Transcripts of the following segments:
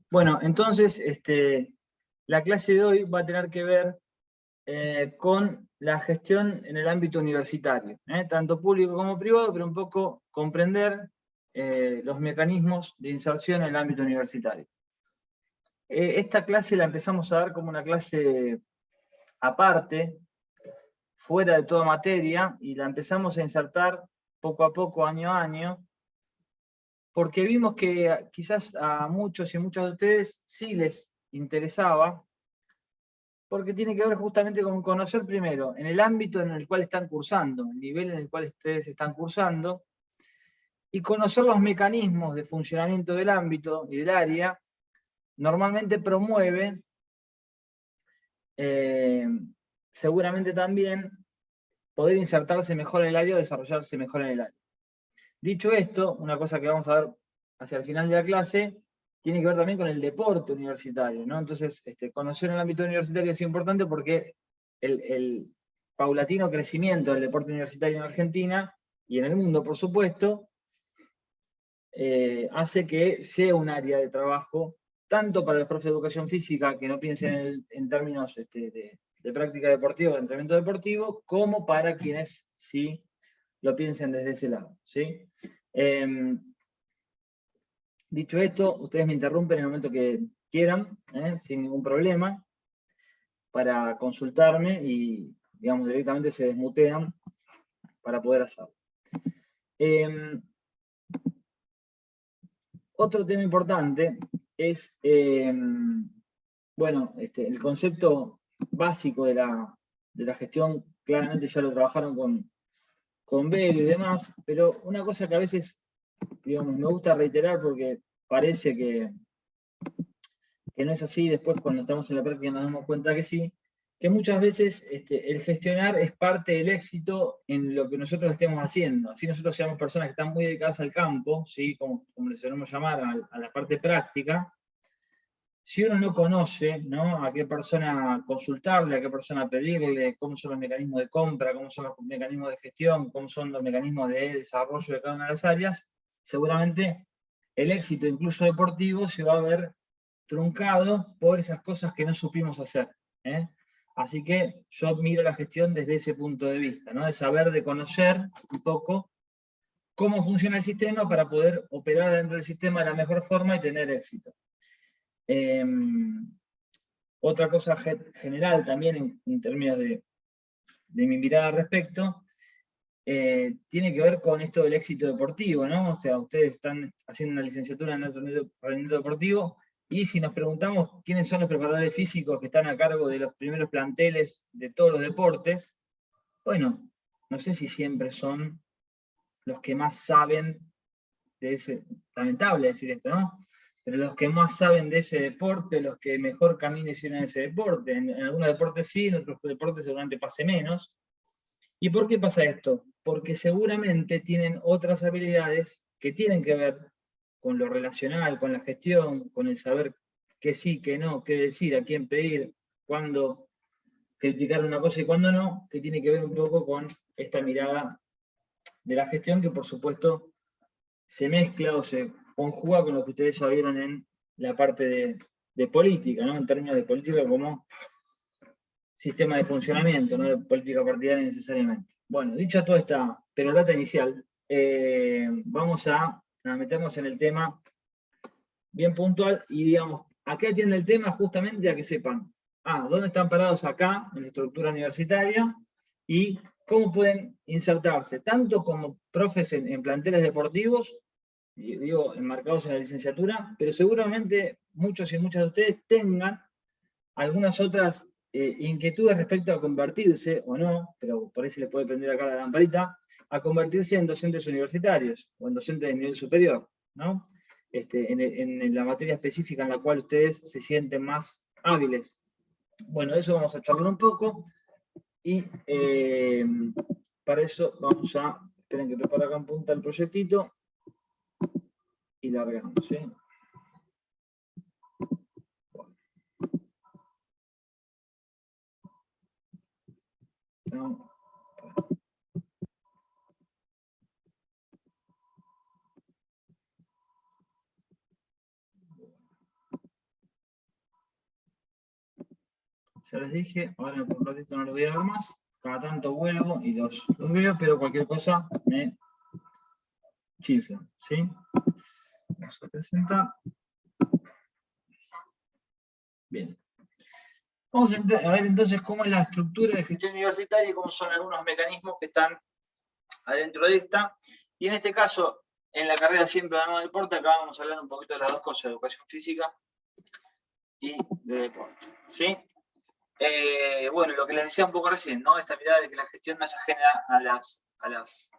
Bueno, entonces, la clase de hoy va a tener que ver con la gestión en el ámbito universitario, tanto público como privado, pero un poco comprender los mecanismos de inserción en el ámbito universitario. Esta clase la empezamos a dar como una clase aparte, fuera de toda materia, y la empezamos a insertar poco a poco, año a año, porque vimos que quizás a muchos y muchas de ustedes sí les interesaba, porque tiene que ver justamente con conocer primero en el ámbito en el cual están cursando, el nivel en el cual ustedes están cursando, y conocer los mecanismos de funcionamiento del ámbito y del área. Normalmente promueve, seguramente también, poder insertarse mejor en el área o desarrollarse mejor en el área. Dicho esto, una cosa que vamos a ver hacia el final de la clase, tiene que ver también con el deporte universitario, ¿no? Entonces, conocer el ámbito universitario es importante porque el paulatino crecimiento del deporte universitario en Argentina, y en el mundo, por supuesto, hace que sea un área de trabajo, tanto para los profes de educación física, que no piensen en términos de práctica deportiva, de entrenamiento deportivo, como para quienes sí lo piensen desde ese lado, ¿sí? Dicho esto, ustedes me interrumpen en el momento que quieran, sin ningún problema, para consultarme y, digamos, directamente se desmutean para poder hacerlo. Otro tema importante es, bueno, el concepto básico de la gestión, claramente ya lo trabajaron con Vero y demás, pero una cosa que a veces, digamos, me gusta reiterar porque parece que no es así, después cuando estamos en la práctica nos damos cuenta que sí, que muchas veces el gestionar es parte del éxito en lo que nosotros estemos haciendo. Así nosotros seamos personas que están muy dedicadas al campo, ¿sí? como le solemos llamar, a la parte práctica. Si uno no conoce, ¿no?, a qué persona consultarle, a qué persona pedirle, cómo son los mecanismos de compra, cómo son los mecanismos de gestión, cómo son los mecanismos de desarrollo de cada una de las áreas, seguramente el éxito, incluso deportivo, se va a ver truncado por esas cosas que no supimos hacer. Así que yo miro la gestión desde ese punto de vista, ¿no?, de saber, de conocer un poco cómo funciona el sistema para poder operar dentro del sistema de la mejor forma y tener éxito. Otra cosa general también en términos de mi mirada al respecto, tiene que ver con esto del éxito deportivo, ¿no? O sea, ustedes están haciendo una licenciatura en alto rendimiento deportivo, y si nos preguntamos quiénes son los preparadores físicos que están a cargo de los primeros planteles de todos los deportes, bueno, no sé si siempre son los que más saben de ese, lamentable decir esto, ¿no?, pero los que más saben de ese deporte, los que mejor caminan en ese deporte. En algunos deportes sí, en otros deportes seguramente pase menos. ¿Y por qué pasa esto? Porque seguramente tienen otras habilidades que tienen que ver con lo relacional, con la gestión, con el saber qué sí, qué no, qué decir, a quién pedir, cuándo criticar una cosa y cuándo no, que tiene que ver un poco con esta mirada de la gestión que por supuesto se mezcla o se conjuga con lo que ustedes ya vieron en la parte de política, ¿no?, en términos de política como sistema de funcionamiento, no de política partidaria necesariamente. Bueno, dicha toda esta perorata inicial, vamos a meternos en el tema bien puntual y, digamos, ¿a qué atiende el tema? Justamente a que sepan, dónde están parados acá en la estructura universitaria y cómo pueden insertarse, tanto como profes en planteles deportivos, digo, enmarcados en la licenciatura, pero seguramente muchos y muchas de ustedes tengan algunas otras inquietudes respecto a convertirse, o no, pero por ahí se les puede prender acá la lamparita, a convertirse en docentes universitarios, o en docentes de nivel superior, ¿no? En la materia específica en la cual ustedes se sienten más hábiles. Bueno, de eso vamos a charlar un poco, y para eso vamos a, esperen que preparo acá en punta el proyectito, y largamos, ¿sí? No. ya les dije, ahora por un ratito no los voy a ver más. Cada tanto vuelvo y los veo, pero cualquier cosa me chiflan, ¿sí? Vamos a presentar. Bien. Vamos a ver entonces cómo es la estructura de gestión universitaria y cómo son algunos mecanismos que están adentro de esta. Y en este caso, en la carrera siempre ganamos deporte, acá vamos a hablar un poquito de las dos cosas, educación física y de deporte, ¿sí? Bueno, lo que les decía un poco recién, ¿no? Esta mirada de que la gestión no es ajena a las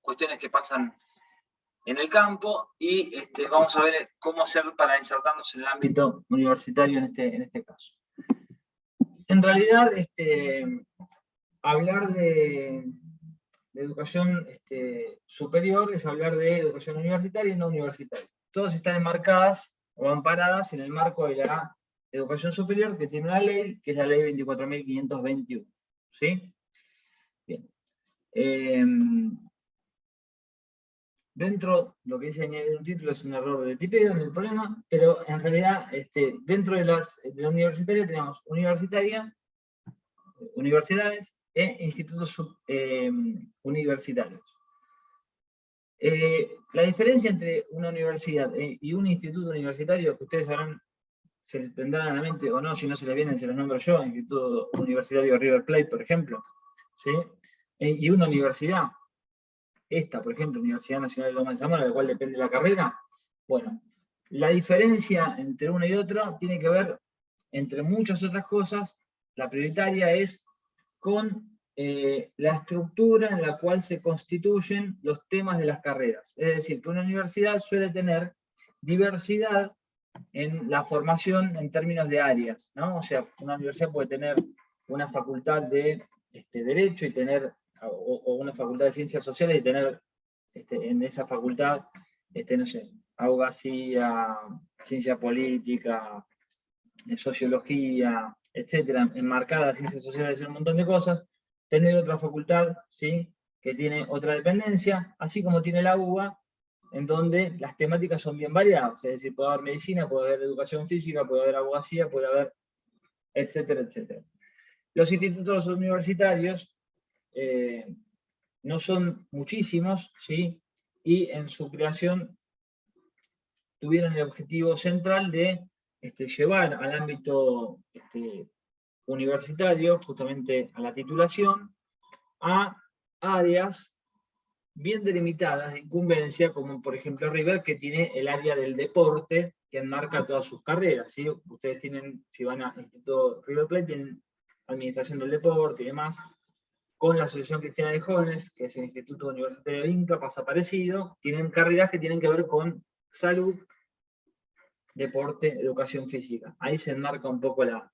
cuestiones que pasan en el campo y vamos a ver cómo hacer para insertarnos en el ámbito universitario en este caso. En realidad, hablar de educación superior es hablar de educación universitaria y no universitaria. Todas están enmarcadas o amparadas en el marco de la educación superior, que tiene una ley, que es la ley 24.521. ¿Sí? Bien. Dentro, lo que dice añadir un título es un error de tipeo, no hay problema, pero en realidad, dentro de la universitaria tenemos universidades e institutos universitarios. La diferencia entre una universidad y un instituto universitario, que ustedes sabrán, se les tendrán a la mente o no, si no se les vienen, se los nombro yo, Instituto Universitario River Plate, por ejemplo, ¿sí? Y una universidad, esta, por ejemplo, Universidad Nacional de Loma de Zamora, de la cual depende la carrera. Bueno, la diferencia entre uno y otro tiene que ver, entre muchas otras cosas, la prioritaria es con la estructura en la cual se constituyen los temas de las carreras. Es decir, que una universidad suele tener diversidad en la formación en términos de áreas, ¿no? O sea, una universidad puede tener una facultad de Derecho y tener, o una facultad de Ciencias Sociales y tener en esa facultad, no sé, abogacía, ciencia política, sociología, etcétera, enmarcadas ciencias sociales y un montón de cosas, tener otra facultad, ¿sí?, que tiene otra dependencia, así como tiene la UBA, en donde las temáticas son bien variadas, es decir, puede haber medicina, puede haber educación física, puede haber abogacía, puede haber, etcétera, etcétera. Los institutos universitarios no son muchísimos, ¿sí?, y en su creación tuvieron el objetivo central de llevar al ámbito universitario, justamente a la titulación, a áreas bien delimitadas de incumbencia, como por ejemplo River, que tiene el área del deporte, que enmarca todas sus carreras, ¿sí? Ustedes tienen, si van a Instituto River Plate, tienen Administración del Deporte y demás, con la Asociación Cristiana de Jóvenes, que es el Instituto Universitario de Inca, pasa parecido, tienen carreras que tienen que ver con salud, deporte, educación física. Ahí se enmarca un poco la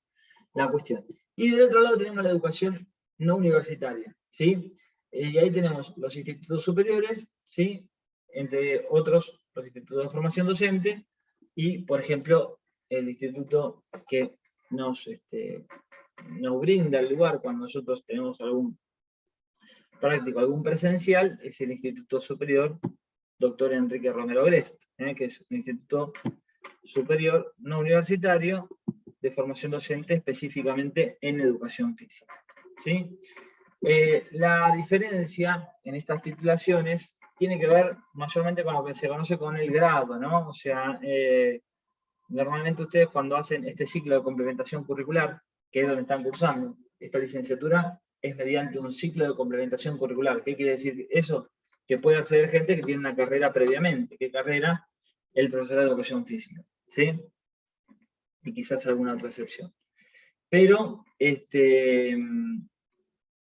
cuestión. Y del otro lado tenemos la educación no universitaria, ¿sí? Y ahí tenemos los institutos superiores, ¿sí?, entre otros los institutos de formación docente y, por ejemplo, el instituto que nos brinda el lugar cuando nosotros tenemos algún práctico, algún presencial, es el Instituto Superior Dr. Enrique Romero Brest, que es un instituto superior no universitario de formación docente específicamente en educación física, ¿sí? La diferencia en estas titulaciones tiene que ver mayormente con lo que se conoce con el grado, ¿no? O sea, normalmente ustedes cuando hacen este ciclo de complementación curricular, que es donde están cursando esta licenciatura, es mediante un ciclo de complementación curricular. ¿Qué quiere decir eso? Que puede acceder gente que tiene una carrera previamente. ¿Qué carrera? El profesorado de educación física, ¿sí? Y quizás alguna otra excepción. Pero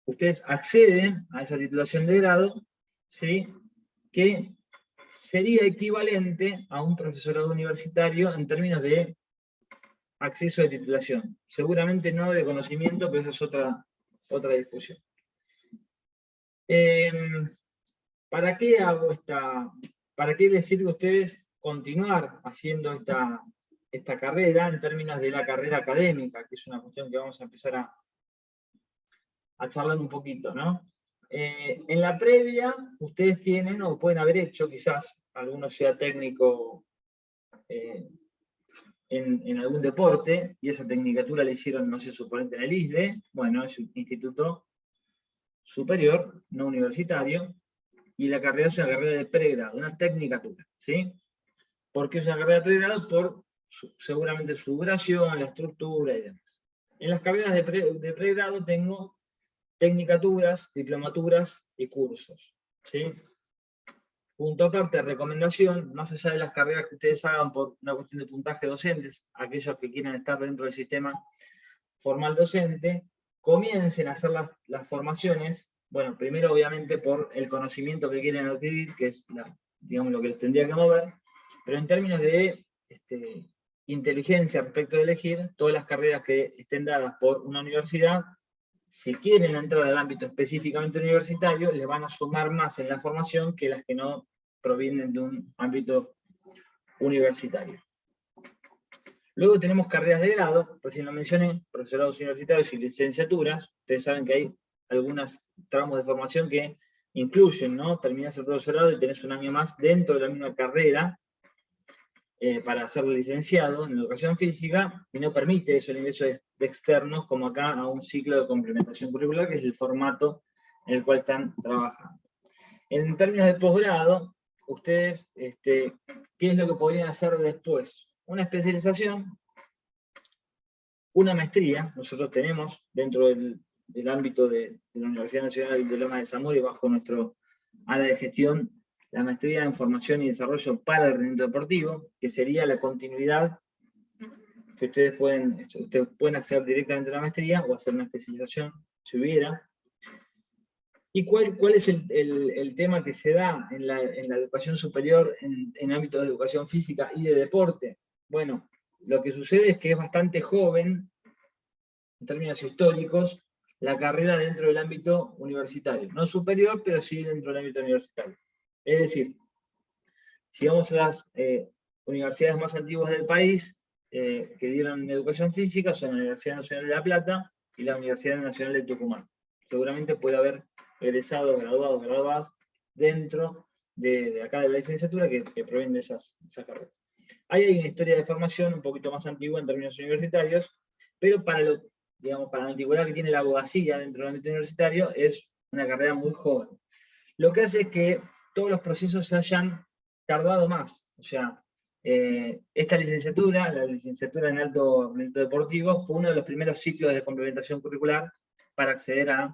ustedes acceden a esa titulación de grado, ¿sí?, que sería equivalente a un profesorado universitario en términos de acceso de titulación. Seguramente no de conocimiento, pero esa es otra discusión. ¿Para qué para qué les sirve a ustedes continuar haciendo esta carrera en términos de la carrera académica, que es una cuestión que vamos a empezar a charlar un poquito, ¿no? En la previa, ustedes tienen, o pueden haber hecho, quizás alguno sea técnico en en algún deporte, y esa tecnicatura la hicieron, no sé, suponente en el ISDE, bueno, es un instituto superior, no universitario, y la carrera es una carrera de pregrado, una tecnicatura, ¿sí? ¿Por qué es una carrera de pregrado? Por seguramente su duración, la estructura y demás. En las carreras de pregrado tengo tecnicaturas, diplomaturas y cursos, ¿sí? Punto aparte, recomendación, más allá de las carreras que ustedes hagan por una cuestión de puntaje docentes, aquellos que quieran estar dentro del sistema formal docente, comiencen a hacer las formaciones, bueno, primero obviamente por el conocimiento que quieren adquirir, que es digamos, lo que les tendría que mover, pero en términos de inteligencia respecto de elegir, todas las carreras que estén dadas por una universidad, si quieren entrar al ámbito específicamente universitario, les van a sumar más en la formación que las que no provienen de un ámbito universitario. Luego tenemos carreras de grado, recién lo mencioné, profesorados universitarios y licenciaturas. Ustedes saben que hay algunos tramos de formación que incluyen, ¿no? Terminás el profesorado y tenés un año más dentro de la misma carrera para ser licenciado en educación física, y no permite eso el ingreso de externos, como acá, a un ciclo de complementación curricular, que es el formato en el cual están trabajando. En términos de posgrado, ustedes, ¿qué es lo que podrían hacer después? Una especialización, una maestría. Nosotros tenemos dentro del ámbito de la Universidad Nacional de Lomas de Zamora y bajo nuestro área de gestión, la maestría en formación y desarrollo para el rendimiento deportivo, que sería la continuidad que ustedes pueden acceder directamente a la maestría o hacer una especialización, si hubiera. ¿Y cuál es el tema que se da en la educación superior en ámbitos de educación física y de deporte? Bueno, lo que sucede es que es bastante joven, en términos históricos, la carrera dentro del ámbito universitario. No superior, pero sí dentro del ámbito universitario. Es decir, si vamos a las universidades más antiguas del país que dieron educación física, son la Universidad Nacional de La Plata y la Universidad Nacional de Tucumán. Seguramente puede haber egresados, graduados, graduadas dentro de acá de la licenciatura que provienen de esas carreras. Ahí hay una historia de formación un poquito más antigua en términos universitarios, pero para la antigüedad que tiene la abogacía dentro del ámbito universitario, es una carrera muy joven. Lo que hace es que todos los procesos se hayan tardado más. O sea, esta licenciatura, la licenciatura en alto rendimiento deportivo, fue uno de los primeros ciclos de complementación curricular para acceder a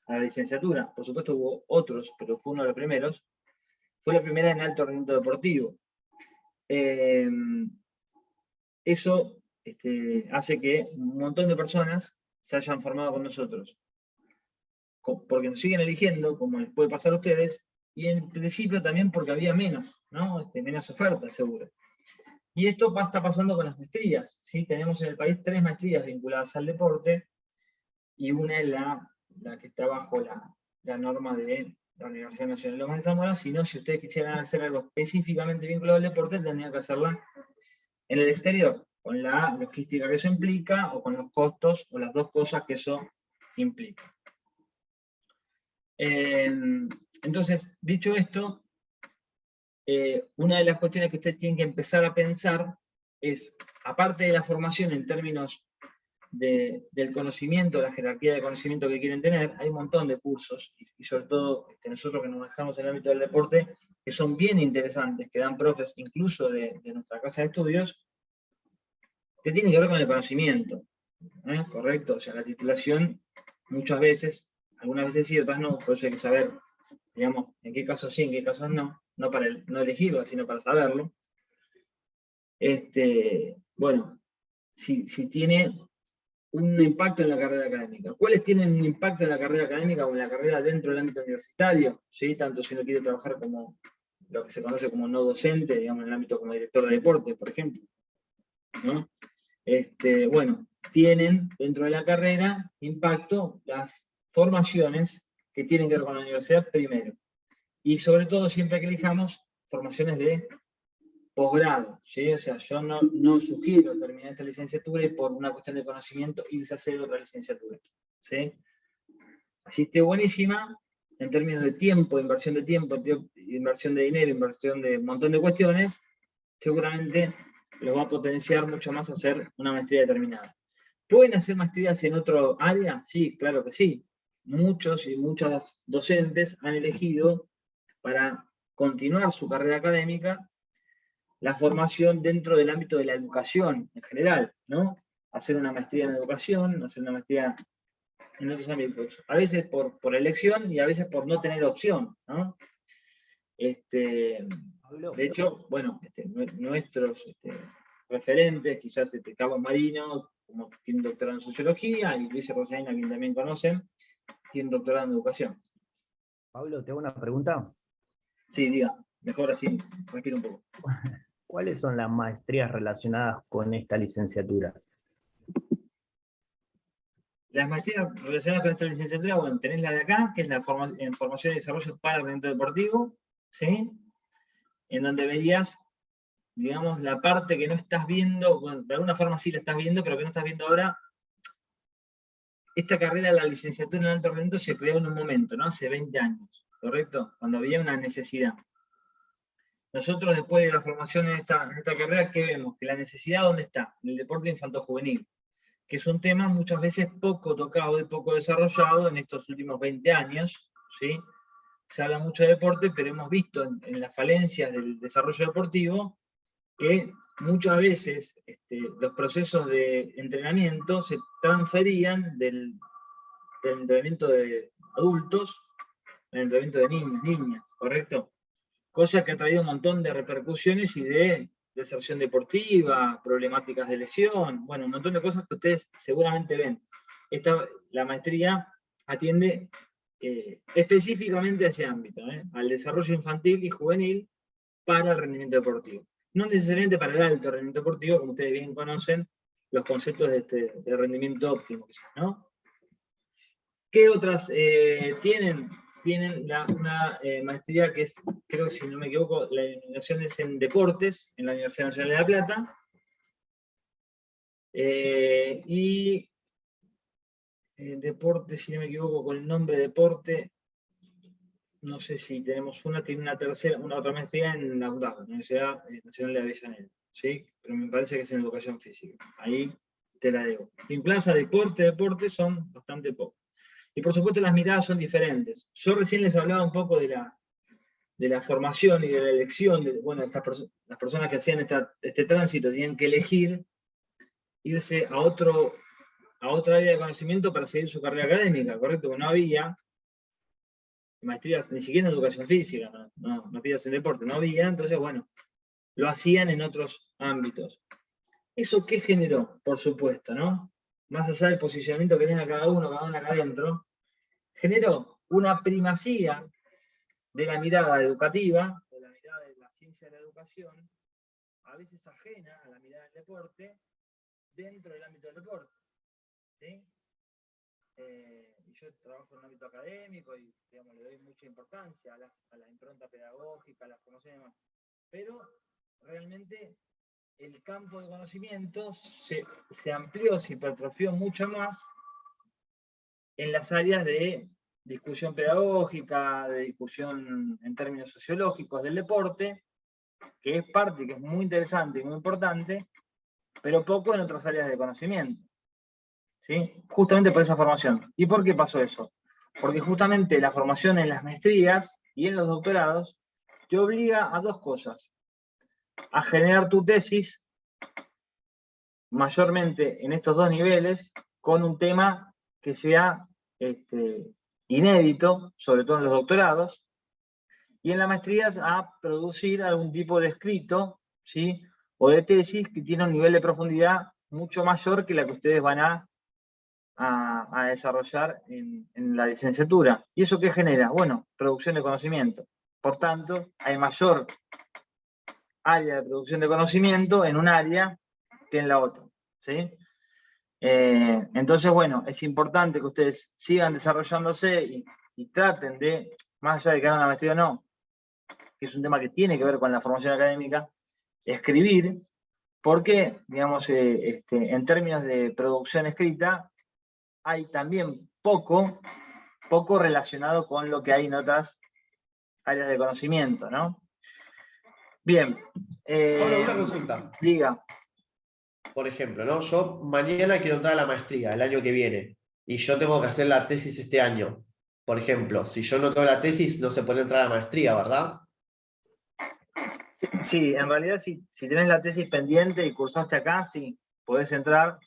la licenciatura. Por supuesto hubo otros, pero fue uno de los primeros. Fue la primera en alto rendimiento deportivo. Eso hace que un montón de personas se hayan formado con nosotros, porque nos siguen eligiendo, como les puede pasar a ustedes, y en principio también porque había menos, ¿no? Menos oferta, seguro. Y esto está pasando con las maestrías, ¿sí? Tenemos en el país 3 maestrías vinculadas al deporte, y una es la que está bajo la norma de la Universidad Nacional de Lomas de Zamora. Si no, si ustedes quisieran hacer algo específicamente vinculado al deporte, tendrían que hacerla en el exterior, con la logística que eso implica, o con los costos, o las dos cosas que eso implica. Entonces, dicho esto, una de las cuestiones que ustedes tienen que empezar a pensar es, aparte de la formación en términos del conocimiento, la jerarquía de conocimiento que quieren tener, hay un montón de cursos, y sobre todo nosotros que nos manejamos en el ámbito del deporte, que son bien interesantes, que dan profes incluso de nuestra casa de estudios, que tienen que ver con el conocimiento, ¿eh? ¿Correcto? O sea, la titulación muchas veces, algunas veces sí, otras no, por eso hay que saber, digamos, en qué casos sí, en qué casos no para no elegirlo, sino para saberlo. Bueno, si tiene un impacto en la carrera académica. ¿Cuáles tienen un impacto en la carrera académica o en la carrera dentro del ámbito universitario? ¿Sí? Tanto si uno quiere trabajar como lo que se conoce como no docente, digamos, en el ámbito como director de deporte, por ejemplo, ¿no? Bueno, tienen dentro de la carrera impacto las formaciones que tienen que ver con la universidad primero. Y sobre todo, siempre que elijamos, formaciones de posgrado, ¿sí? O sea, yo no sugiero terminar esta licenciatura y por una cuestión de conocimiento irse a hacer otra licenciatura, ¿sí? Así esté buenísima, en términos de tiempo, inversión de tiempo, inversión de dinero, inversión de un montón de cuestiones, seguramente los va a potenciar mucho más a hacer una maestría determinada. ¿Pueden hacer maestrías en otro área? Sí, claro que sí. Muchos y muchas docentes han elegido para continuar su carrera académica la formación dentro del ámbito de la educación en general, ¿no? Hacer una maestría en educación, hacer una maestría en otros ámbitos. A veces por elección y a veces por no tener opción, ¿no? De hecho, bueno, nuestros referentes, quizás Carlos Marino, como tiene un doctorado en Sociología, y Luis Rosaina, a quien también conocen, tiene un doctorado en Educación. Pablo, te hago una pregunta. Sí, diga, mejor así, respiro un poco. ¿Cuáles son las maestrías relacionadas con esta licenciatura? Las maestrías relacionadas con esta licenciatura, bueno, tenés la de acá, que es la en Formación y Desarrollo para el Rendimiento Deportivo, ¿sí? En donde verías, digamos, la parte que no estás viendo, bueno, de alguna forma sí la estás viendo, pero que no estás viendo ahora. Esta carrera, la licenciatura en alto rendimiento, se creó en un momento, ¿no? Hace 20 años, ¿correcto? Cuando había una necesidad. Nosotros, después de la formación en esta carrera, ¿qué vemos? Que la necesidad, ¿dónde está? En el deporte infanto-juvenil, que es un tema muchas veces poco tocado y poco desarrollado en estos últimos 20 años, ¿sí? Se habla mucho de deporte, pero hemos visto en las falencias del desarrollo deportivo que muchas veces los procesos de entrenamiento se transferían del entrenamiento de adultos al entrenamiento de niños, niñas, ¿correcto? Cosa que ha traído un montón de repercusiones y de deserción deportiva, problemáticas de lesión, bueno, un montón de cosas que ustedes seguramente ven. La maestría atiende específicamente a ese ámbito, al desarrollo infantil y juvenil para el rendimiento deportivo. No necesariamente para el alto rendimiento deportivo, como ustedes bien conocen, los conceptos de rendimiento óptimo, ¿no? ¿Qué otras tienen? Tienen una maestría que es, creo que si no me equivoco, la denominación es en deportes, en la Universidad Nacional de La Plata. Y deporte, si no me equivoco, con el nombre de deporte, no sé si tenemos tiene una tercera, una otra maestría en la UNDAP, la Universidad Nacional de Avellaneda, ¿sí? Pero me parece que es en educación física. Ahí te la debo. En plaza, deporte son bastante pocos. Y por supuesto las miradas son diferentes. Yo recién les hablaba un poco de la formación y de la elección. Bueno, las personas que hacían este tránsito tenían que elegir irse a otra área de conocimiento para seguir su carrera académica, ¿correcto? Porque no había maestrías, ni siquiera en educación física, no maestrías en deporte, no había, entonces bueno, lo hacían en otros ámbitos. ¿Eso qué generó? Por supuesto, ¿no? Más allá del posicionamiento que tenga cada uno acá adentro, generó una primacía de la mirada educativa, de la mirada de la ciencia de la educación, a veces ajena a la mirada del deporte, dentro del ámbito del deporte. ¿Sí? Y yo trabajo en un ámbito académico y digamos, le doy mucha importancia a la impronta pedagógica, a la formación y demás. Pero realmente el campo de conocimiento se amplió, se hipertrofió mucho más en las áreas de discusión pedagógica, de discusión en términos sociológicos del deporte, que es parte, que es muy interesante y muy importante, pero poco en otras áreas de conocimiento. ¿Sí? Justamente por esa formación. ¿Y por qué pasó eso? Porque justamente la formación en las maestrías y en los doctorados te obliga a dos cosas. A generar tu tesis, mayormente en estos dos niveles, con un tema que sea inédito, sobre todo en los doctorados, y en las maestrías a producir algún tipo de escrito, ¿sí? O de tesis que tiene un nivel de profundidad mucho mayor que la que ustedes van a desarrollar en la licenciatura. ¿Y eso qué genera? Bueno, producción de conocimiento. Por tanto, hay mayor área de producción de conocimiento en un área que en la otra. ¿Sí? Entonces, bueno, es importante que ustedes sigan desarrollándose y traten de, más allá de que hagan una maestría o no, que es un tema que tiene que ver con la formación académica, escribir, porque, digamos, en términos de producción escrita, hay también poco relacionado con lo que hay en otras áreas de conocimiento, ¿no? Bien. Pablo, una consulta. Diga. Por ejemplo, ¿no? Yo mañana quiero entrar a la maestría el año que viene y yo tengo que hacer la tesis este año. Por ejemplo, si yo no tengo la tesis, no se puede entrar a la maestría, ¿verdad? Sí, en realidad si tenés la tesis pendiente y cursaste acá, sí, podés entrar.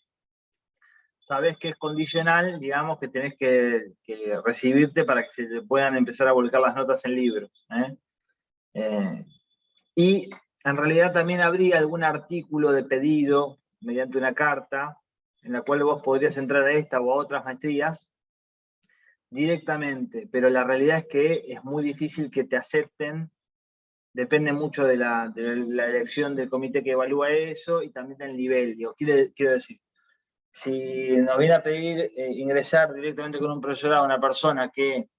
Sabés que es condicional, digamos, que tenés que recibirte para que se te puedan empezar a volcar las notas en libros. Y en realidad también habría algún artículo de pedido mediante una carta en la cual vos podrías entrar a esta o a otras maestrías directamente, pero la realidad es que es muy difícil que te acepten. Depende mucho de la elección del comité que evalúa eso y también del nivel. Digo, quiero decir, si nos viene a pedir ingresar directamente con un profesorado a una persona que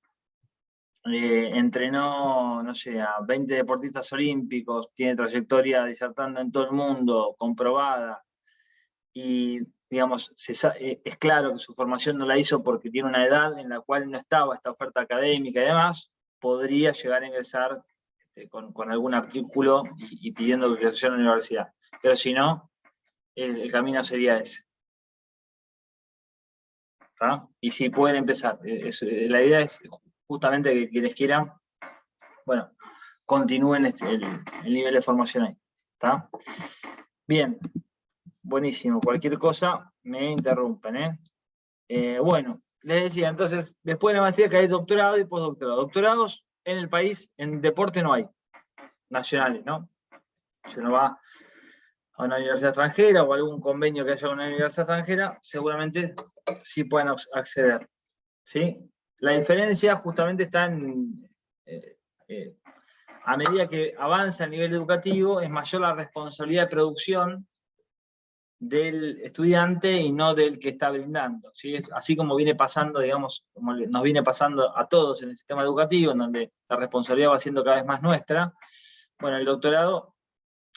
entrenó, no sé, a 20 deportistas olímpicos, tiene trayectoria disertando en todo el mundo, comprobada, y digamos, es claro que su formación no la hizo porque tiene una edad en la cual no estaba esta oferta académica y demás, podría llegar a ingresar con algún artículo y pidiendo autorización a la universidad. Pero si no, el camino sería ese. ¿Tá? Y si pueden empezar. La idea es justamente que quienes quieran, bueno, continúen el nivel de formación ahí. ¿Tá? Bien, buenísimo. Cualquier cosa me interrumpen. Bueno, les decía, entonces, después de la maestría que hay doctorado y postdoctorado. Doctorados en el país, en deporte no hay, nacionales, ¿no? Si uno va a una universidad extranjera o algún convenio que haya con una universidad extranjera, seguramente sí pueden acceder. ¿Sí? La diferencia justamente está en, a medida que avanza el nivel educativo, es mayor la responsabilidad de producción del estudiante y no del que está brindando. ¿Sí? Así como viene pasando, digamos, como nos viene pasando a todos en el sistema educativo, en donde la responsabilidad va siendo cada vez más nuestra. Bueno, el doctorado,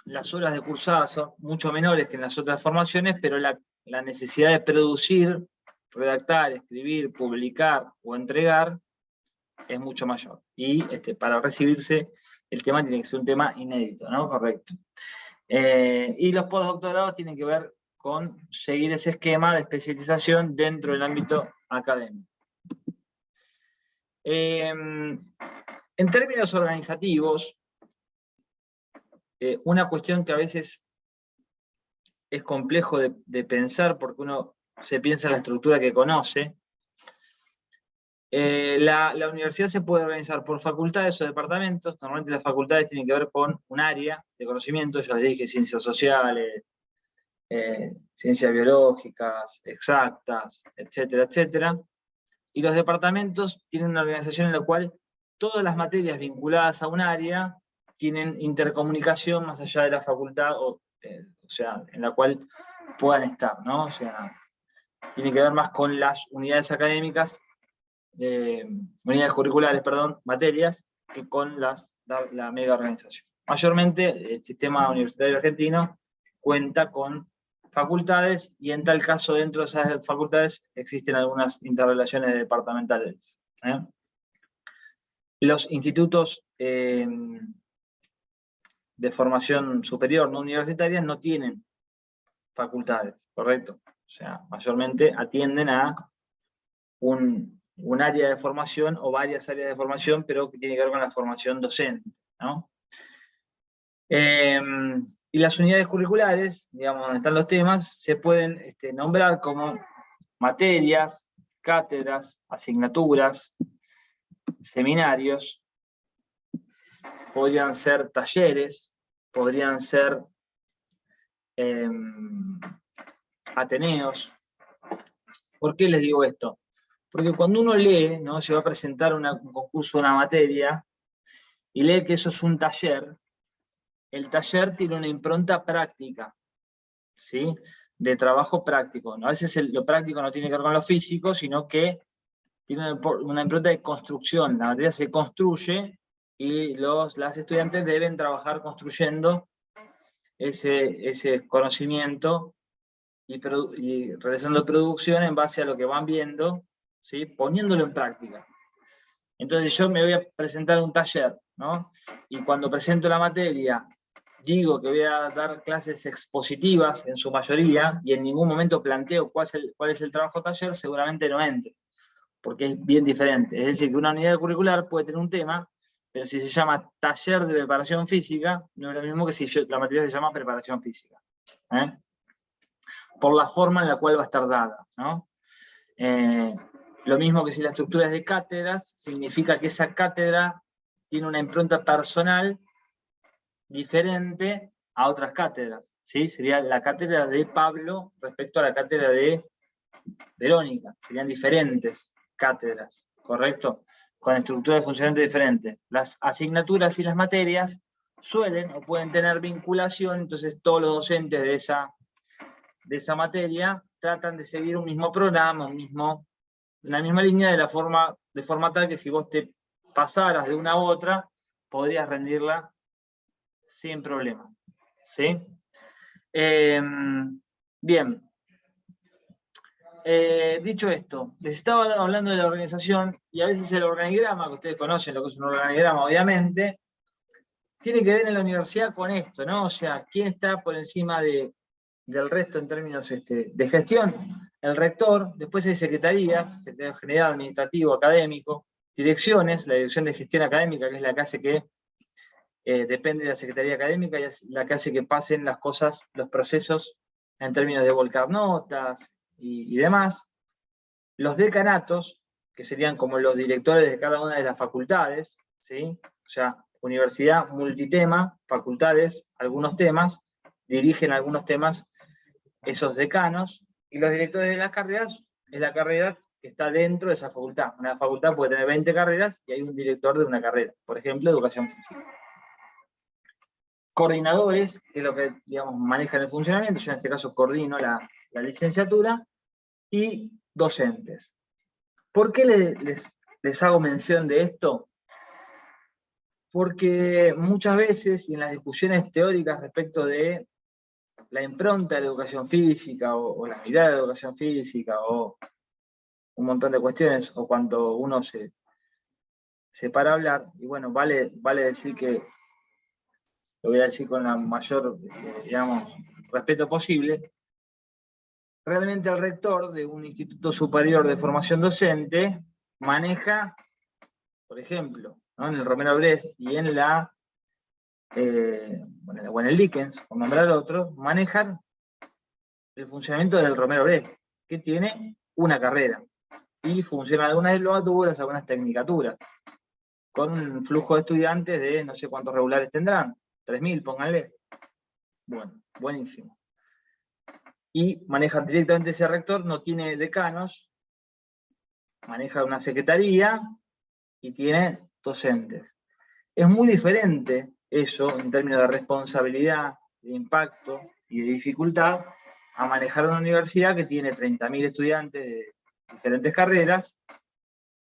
las horas de cursada son mucho menores que en las otras formaciones, pero la necesidad de producir, redactar, escribir, publicar o entregar es mucho mayor. Y para recibirse el tema tiene que ser un tema inédito, ¿no? Correcto. Y los postdoctorados tienen que ver con seguir ese esquema de especialización dentro del ámbito académico. En términos organizativos, una cuestión que a veces es complejo de pensar porque uno se piensa en la estructura que conoce. La universidad se puede organizar por facultades o departamentos. Normalmente las facultades tienen que ver con un área de conocimiento, ya les dije, ciencias sociales, ciencias biológicas, exactas, etcétera, etcétera. Y los departamentos tienen una organización en la cual todas las materias vinculadas a un área tienen intercomunicación más allá de la facultad, o sea, en la cual puedan estar, ¿no? O sea, tiene que ver más con las unidades académicas, unidades curriculares, perdón, materias, que con la mega organización. Mayormente, el sistema universitario argentino cuenta con facultades, y en tal caso, dentro de esas facultades, existen algunas interrelaciones departamentales. Los institutos de formación superior no universitaria no tienen facultades, ¿correcto? O sea, mayormente atienden a un área de formación o varias áreas de formación, pero que tiene que ver con la formación docente, ¿no? Y las unidades curriculares, digamos, donde están los temas, se pueden nombrar como materias, cátedras, asignaturas, seminarios, podrían ser talleres, podrían ser ateneos. ¿Por qué les digo esto? Porque cuando uno lee, ¿no? Se va a presentar un concurso, una materia, y lee que eso es un taller, el taller tiene una impronta práctica, ¿sí? De trabajo práctico. A veces lo práctico no tiene que ver con lo físico, sino que tiene una impronta de construcción. La materia se construye y las estudiantes deben trabajar construyendo ese conocimiento y realizando producción en base a lo que van viendo, ¿sí? Poniéndolo en práctica. Entonces yo me voy a presentar un taller, ¿no? Y cuando presento la materia digo que voy a dar clases expositivas en su mayoría y en ningún momento planteo cuál es el trabajo taller, seguramente no entre, porque es bien diferente. Es decir, que una unidad curricular puede tener un tema, pero si se llama taller de preparación física, no es lo mismo que si la materia se llama preparación física. Por la forma en la cual va a estar dada, ¿no? Lo mismo que si la estructura es de cátedras, significa que esa cátedra tiene una impronta personal diferente a otras cátedras, ¿sí? Sería la cátedra de Pablo respecto a la cátedra de Verónica, serían diferentes cátedras, ¿correcto? Con estructura de funcionamiento diferente. Las asignaturas y las materias suelen o pueden tener vinculación, entonces todos los docentes de esa materia tratan de seguir un mismo programa, la misma línea de forma tal que si vos te pasaras de una a otra, podrías rendirla sin problema. ¿Sí? Bien. Dicho esto, les estaba hablando de la organización, y a veces el organigrama, que ustedes conocen lo que es un organigrama, obviamente, tiene que ver en la universidad con esto, ¿no? O sea, ¿quién está por encima del resto en términos de gestión? El rector, después hay secretarías, secretario general, administrativo, académico, direcciones, la dirección de gestión académica, que es la que hace que depende de la Secretaría Académica y es la que hace que pasen las cosas, los procesos en términos de volcar notas y demás. Los decanatos, que serían como los directores de cada una de las facultades, ¿sí? O sea, universidad multitema, facultades, algunos temas, dirigen algunos temas esos decanos, y los directores de las carreras es la carrera que está dentro de esa facultad. Una facultad puede tener 20 carreras y hay un director de una carrera, por ejemplo, educación física. Coordinadores, que es lo que, digamos, manejan el funcionamiento, yo en este caso coordino la licenciatura, y docentes. ¿Por qué les hago mención de esto? Porque muchas veces, y en las discusiones teóricas respecto de la impronta de la educación física, o la mirada de la educación física, o un montón de cuestiones, o cuando uno se para a hablar, y bueno, vale decir que, lo voy a decir con la mayor, digamos, respeto posible, realmente el rector de un instituto superior de formación docente maneja, por ejemplo, ¿no? En el Romero Brest y en o en el Dickens, por nombrar otro, manejan el funcionamiento del Romero Brest, que tiene una carrera, y funcionan algunas diplomaturas, algunas tecnicaturas, con un flujo de estudiantes de no sé cuántos regulares tendrán, 3.000, pónganle. Bueno, buenísimo. Y maneja directamente ese rector, no tiene decanos, maneja una secretaría y tiene docentes. Es muy diferente eso en términos de responsabilidad, de impacto y de dificultad a manejar una universidad que tiene 30.000 estudiantes de diferentes carreras,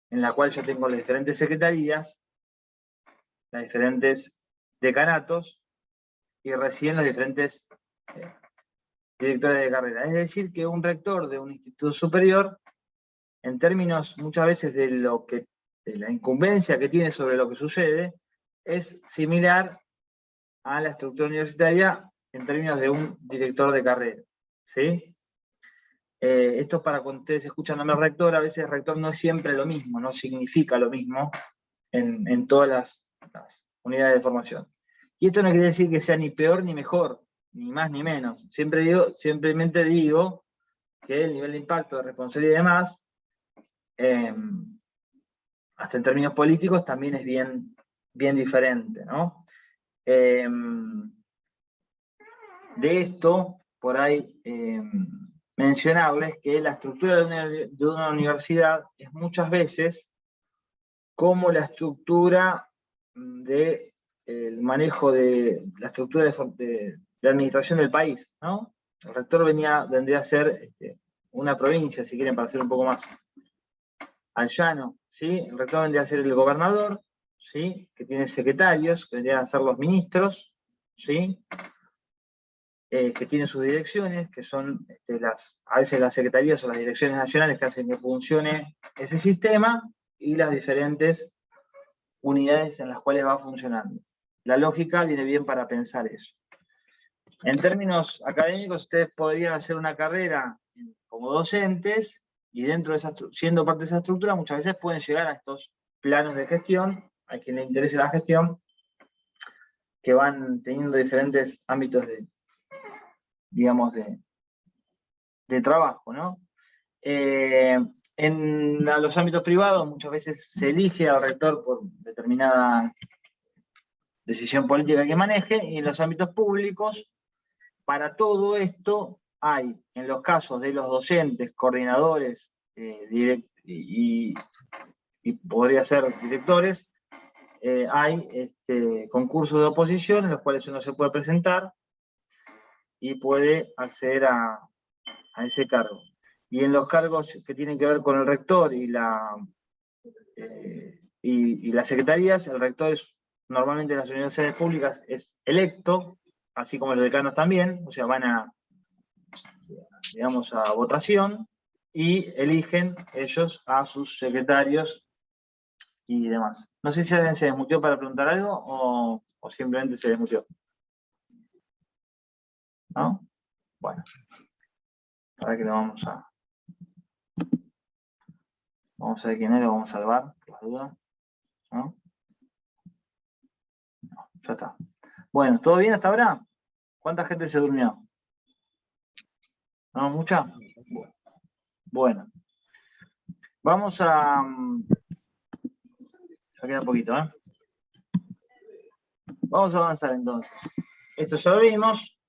en la cual yo tengo las diferentes secretarías, las diferentes decanatos y recién los diferentes directores de carrera. Es decir, que un rector de un instituto superior, en términos muchas veces de la incumbencia que tiene sobre lo que sucede, es similar a la estructura universitaria en términos de un director de carrera. ¿Sí? Esto es para cuando ustedes escuchan nombre rector, a veces rector no es siempre lo mismo, no significa lo mismo en todas las unidades de formación. Y esto no quiere decir que sea ni peor ni mejor, ni más ni menos. Simplemente digo que el nivel de impacto, de responsabilidad y demás, hasta en términos políticos, también es bien diferente, ¿no? De esto, por ahí, mencionarles que la estructura de una universidad es muchas veces como la estructura del manejo de la estructura de administración del país, ¿no? El rector vendría a ser una provincia, si quieren, para ser un poco más al llano, ¿sí? El rector vendría a ser el gobernador, ¿sí? Que tiene secretarios, que vendrían a ser los ministros, ¿sí? Que tienen sus direcciones, que son a veces las secretarías o las direcciones nacionales que hacen que funcione ese sistema, y las diferentes unidades en las cuales va funcionando. la lógica viene bien para pensar eso. En términos académicos, ustedes podrían hacer una carrera como docentes, y dentro de esa, siendo parte de esa estructura, muchas veces pueden llegar a estos planos de gestión, a quien le interese la gestión, que van teniendo diferentes ámbitos de, digamos, de trabajo, ¿no? En los ámbitos privados muchas veces se elige al rector por determinada decisión política que maneje, y en los ámbitos públicos, para todo esto hay, en los casos de los docentes, coordinadores y podría ser directores, hay concursos de oposición en los cuales uno se puede presentar y puede acceder a ese cargo. Y en los cargos que tienen que ver con el rector y las secretarías, el rector normalmente en las universidades públicas es electo, así como los decanos también, o sea, van a, digamos, a votación y eligen ellos a sus secretarios y demás. No sé si alguien se desmuteó para preguntar algo o simplemente se desmuteó. ¿No? Bueno. Ahora que lo vamos a ver quién es, lo vamos a salvar, por la duda. ¿No? No, ya está. Bueno, ¿todo bien hasta ahora? ¿Cuánta gente se durmió? ¿No? ¿Mucha? Bueno. Vamos a... Ya queda poquito, ¿eh? Vamos a avanzar entonces. Esto ya lo vimos.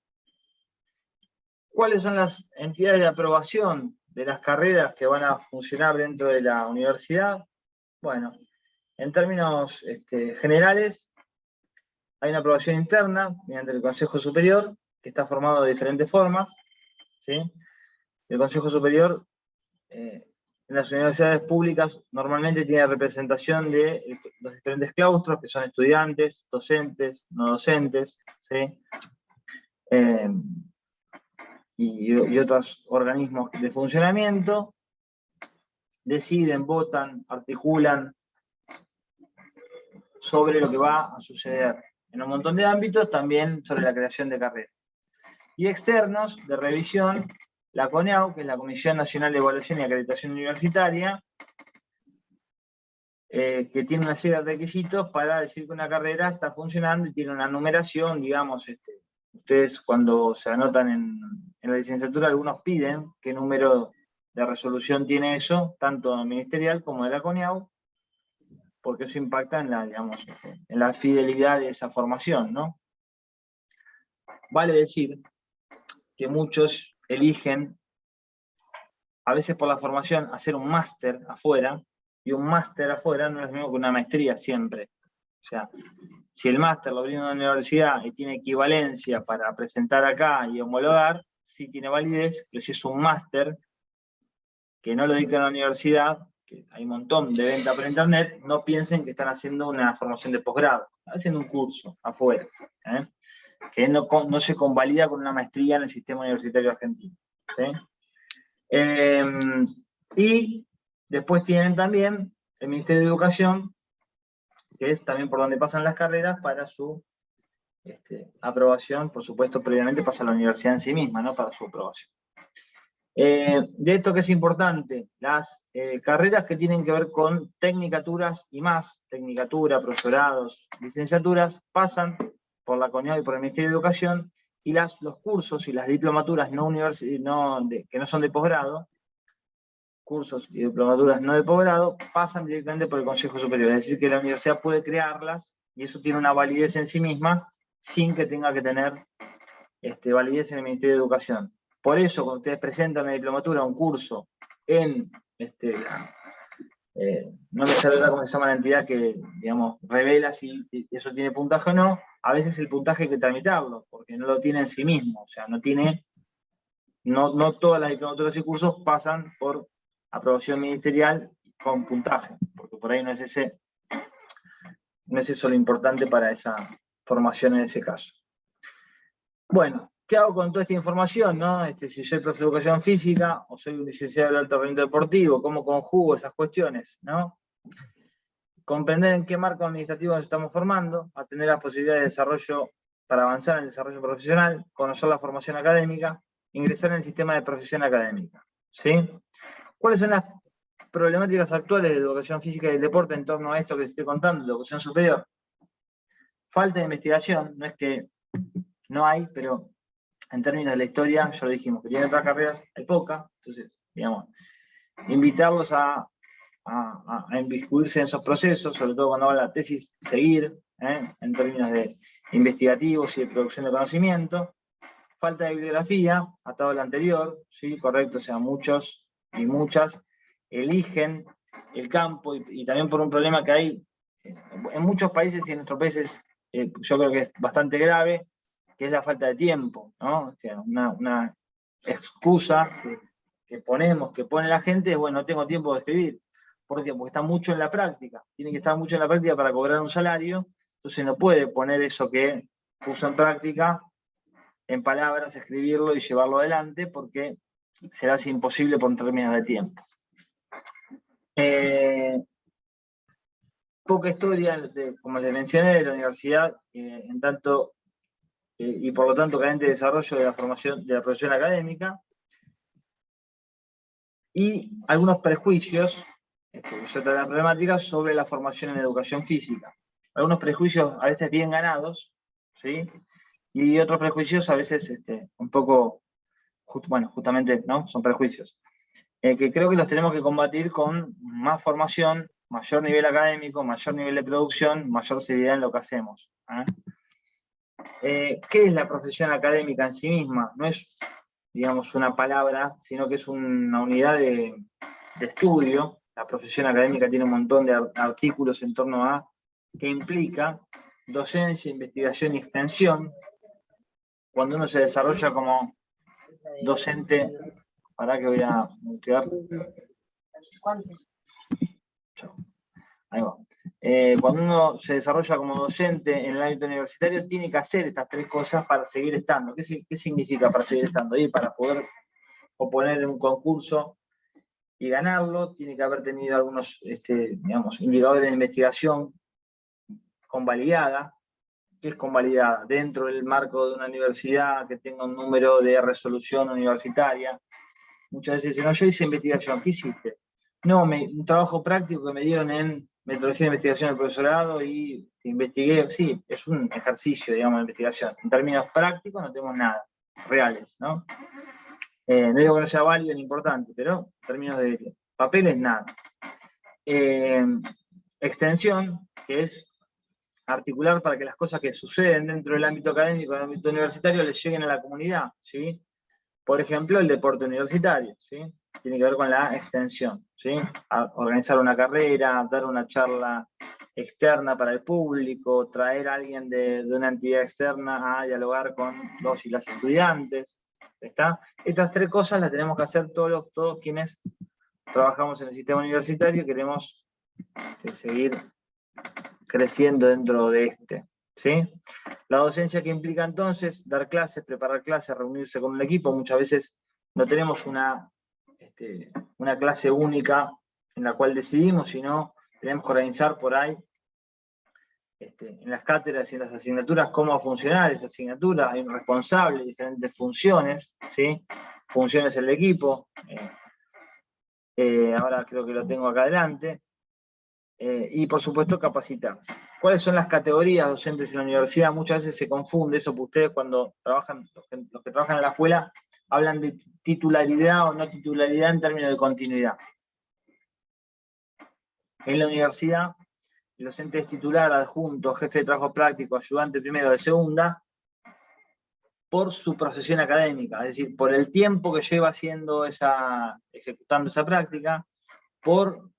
¿Cuáles son las entidades de aprobación de las carreras que van a funcionar dentro de la universidad? Bueno, en términos generales, hay una aprobación interna mediante el Consejo Superior, que está formado de diferentes formas, ¿sí? El Consejo Superior, en las universidades públicas, normalmente tiene representación de los diferentes claustros, que son estudiantes, docentes, no docentes, ¿sí? Y otros organismos de funcionamiento, deciden, votan, articulan sobre lo que va a suceder en un montón de ámbitos, también sobre la creación de carreras. Y externos, de revisión, la CONEAU, que es la Comisión Nacional de Evaluación y Acreditación Universitaria, que tiene una serie de requisitos para decir que una carrera está funcionando y tiene una numeración, digamos, ustedes cuando se anotan en la licenciatura, algunos piden qué número de resolución tiene eso, tanto ministerial como de la CONEAU, porque eso impacta en la, digamos, en la fidelidad de esa formación, ¿no? Vale decir que muchos eligen, a veces por la formación, hacer un máster afuera, y un máster afuera no es lo mismo que una maestría siempre. O sea, si el máster lo brinda una universidad y tiene equivalencia para presentar acá y homologar, sí tiene validez, pero si es un máster que no lo dicta la universidad, que hay un montón de venta por internet, no piensen que están haciendo una formación de posgrado, están haciendo un curso afuera, que no se convalida con una maestría en el sistema universitario argentino. ¿Sí? Y después tienen también el Ministerio de Educación, que es también por donde pasan las carreras para su aprobación, por supuesto, previamente pasa a la universidad en sí misma, ¿no? Para su aprobación. De esto que es importante, las carreras que tienen que ver con tecnicaturas y más, tecnicatura, profesorados, licenciaturas, pasan por la CONEAU y por el Ministerio de Educación, y los cursos y las diplomaturas que no son de posgrado, cursos y diplomaturas no de posgrado, pasan directamente por el Consejo Superior, es decir, que la universidad puede crearlas, y eso tiene una validez en sí misma, sin que tenga que tener validez en el Ministerio de Educación. Por eso, cuando ustedes presentan una diplomatura, un curso, en no me sale cómo se llama la entidad que, digamos, revela si eso tiene puntaje o no, a veces el puntaje hay que tramitarlo, porque no lo tiene en sí mismo, o sea, no todas las diplomaturas y cursos pasan por aprobación ministerial con puntaje, porque por ahí no es eso lo importante para esa formación en ese caso. Bueno, ¿qué hago con toda esta información, no? Si soy profe de educación física o soy un licenciado de alto rendimiento deportivo, ¿cómo conjugo esas cuestiones, no? comprender en qué marco administrativo nos estamos formando, a tener las posibilidades de desarrollo para avanzar en el desarrollo profesional, conocer la formación académica, ingresar en el sistema de profesión académica. ¿Sí? ¿Cuáles son las problemáticas actuales de la educación física y del deporte en torno a esto que estoy contando, de educación superior? Falta de investigación, no es que no hay, pero en términos de la historia, ya lo dijimos, que tiene otras carreras, hay poca, entonces, digamos, invitarlos a inmiscuirse en esos procesos, sobre todo cuando habla de la tesis, seguir, en términos de investigativos y de producción de conocimiento. Falta de bibliografía, atado a lo anterior, ¿sí? Correcto, o sea, muchos y muchas eligen el campo y también por un problema que hay en muchos países y en nuestros países, yo creo que es bastante grave, que es la falta de tiempo, ¿no? O sea, una excusa que pone la gente es, bueno, no tengo tiempo de escribir. ¿Por qué? Porque está mucho en la práctica. Tiene que estar mucho en la práctica para cobrar un salario, entonces no puede poner eso que puso en práctica en palabras, escribirlo y llevarlo adelante, porque se le hace imposible por términos de tiempo. Poca historia, como les mencioné, de la universidad, en tanto, y por lo tanto carente de desarrollo de la formación, de la profesión académica, y algunos prejuicios, es otra problemática, sobre la formación en educación física. Algunos prejuicios a veces bien ganados, ¿sí? Y otros prejuicios a veces un poco, bueno, justamente, ¿no? Son prejuicios. Que creo que los tenemos que combatir con más formación, mayor nivel académico, mayor nivel de producción, mayor seriedad en lo que hacemos. ¿Qué es la profesión académica en sí misma? No es, digamos, una palabra, sino que es una unidad de estudio. La profesión académica tiene un montón de artículos en torno a qué implica docencia, investigación y extensión. Cuando uno se desarrolla como docente, para que voy a mutear. Ahí va. Cuando uno se desarrolla como docente en el ámbito universitario, tiene que hacer estas tres cosas para seguir estando. ¿Qué significa para seguir estando? Y para poder oponer en un concurso y ganarlo, tiene que haber tenido algunos digamos, indicadores de investigación convalidada. ¿Qué es convalidada? Dentro del marco de una universidad que tenga un número de resolución universitaria. Muchas veces dicen, no, yo hice investigación. ¿Qué hiciste? No, un trabajo práctico que me dieron en metodología de investigación del profesorado y investigué. Sí, es un ejercicio, digamos, de investigación. En términos prácticos no tenemos nada, reales, ¿no? No digo que no sea válido ni importante, pero en términos de papeles, nada. Extensión, que es articular para que las cosas que suceden dentro del ámbito académico, del ámbito universitario, les lleguen a la comunidad, ¿sí? Por ejemplo, el deporte universitario, ¿sí? Tiene que ver con la extensión, ¿sí? Organizar una carrera, dar una charla externa para el público, traer a alguien de una entidad externa a dialogar con los y las estudiantes, ¿está? Estas tres cosas las tenemos que hacer todos quienes trabajamos en el sistema universitario y queremos seguir creciendo dentro de ¿sí? La docencia que implica entonces dar clases, preparar clases, reunirse con un equipo. Muchas veces no tenemos una clase única en la cual decidimos, sino tenemos que organizar por ahí en las cátedras y en las asignaturas cómo va a funcionar esa asignatura. Hay un responsable, diferentes funciones, ¿sí? Funciones del equipo. Ahora creo que lo tengo acá adelante. Y por supuesto capacitarse. ¿Cuáles son las categorías docentes en la universidad? Muchas veces se confunde eso, porque ustedes cuando trabajan, los que trabajan en la escuela, hablan de titularidad o no titularidad en términos de continuidad. En la universidad, el docente es titular, adjunto, jefe de trabajo práctico, ayudante primero de segunda, por su profesión académica, es decir, por el tiempo que lleva ejecutando esa práctica, por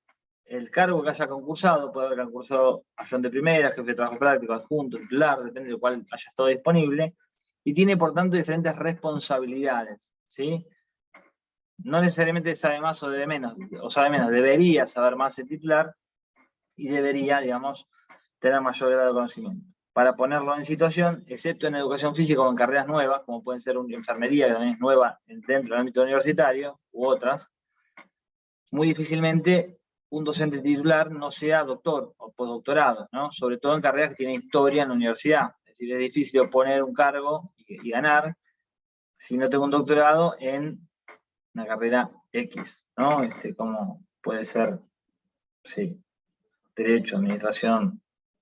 el cargo que haya concursado, puede haber concursado ayudante de primera, jefe de trabajo práctico, adjunto, titular, depende de cuál haya estado disponible, y tiene por tanto diferentes responsabilidades, ¿sí? No necesariamente sabe más o debe menos, debería saber más el titular, y debería, digamos, tener mayor grado de conocimiento. Para ponerlo en situación, excepto en educación física o en carreras nuevas, como pueden ser una enfermería, que también es nueva dentro del ámbito universitario, u otras, muy difícilmente un docente titular no sea doctor o postdoctorado, ¿no? Sobre todo en carreras que tienen historia en la universidad. Es decir, es difícil obtener un cargo y ganar si no tengo un doctorado en una carrera X, ¿no? Como puede ser, sí, Derecho, Administración,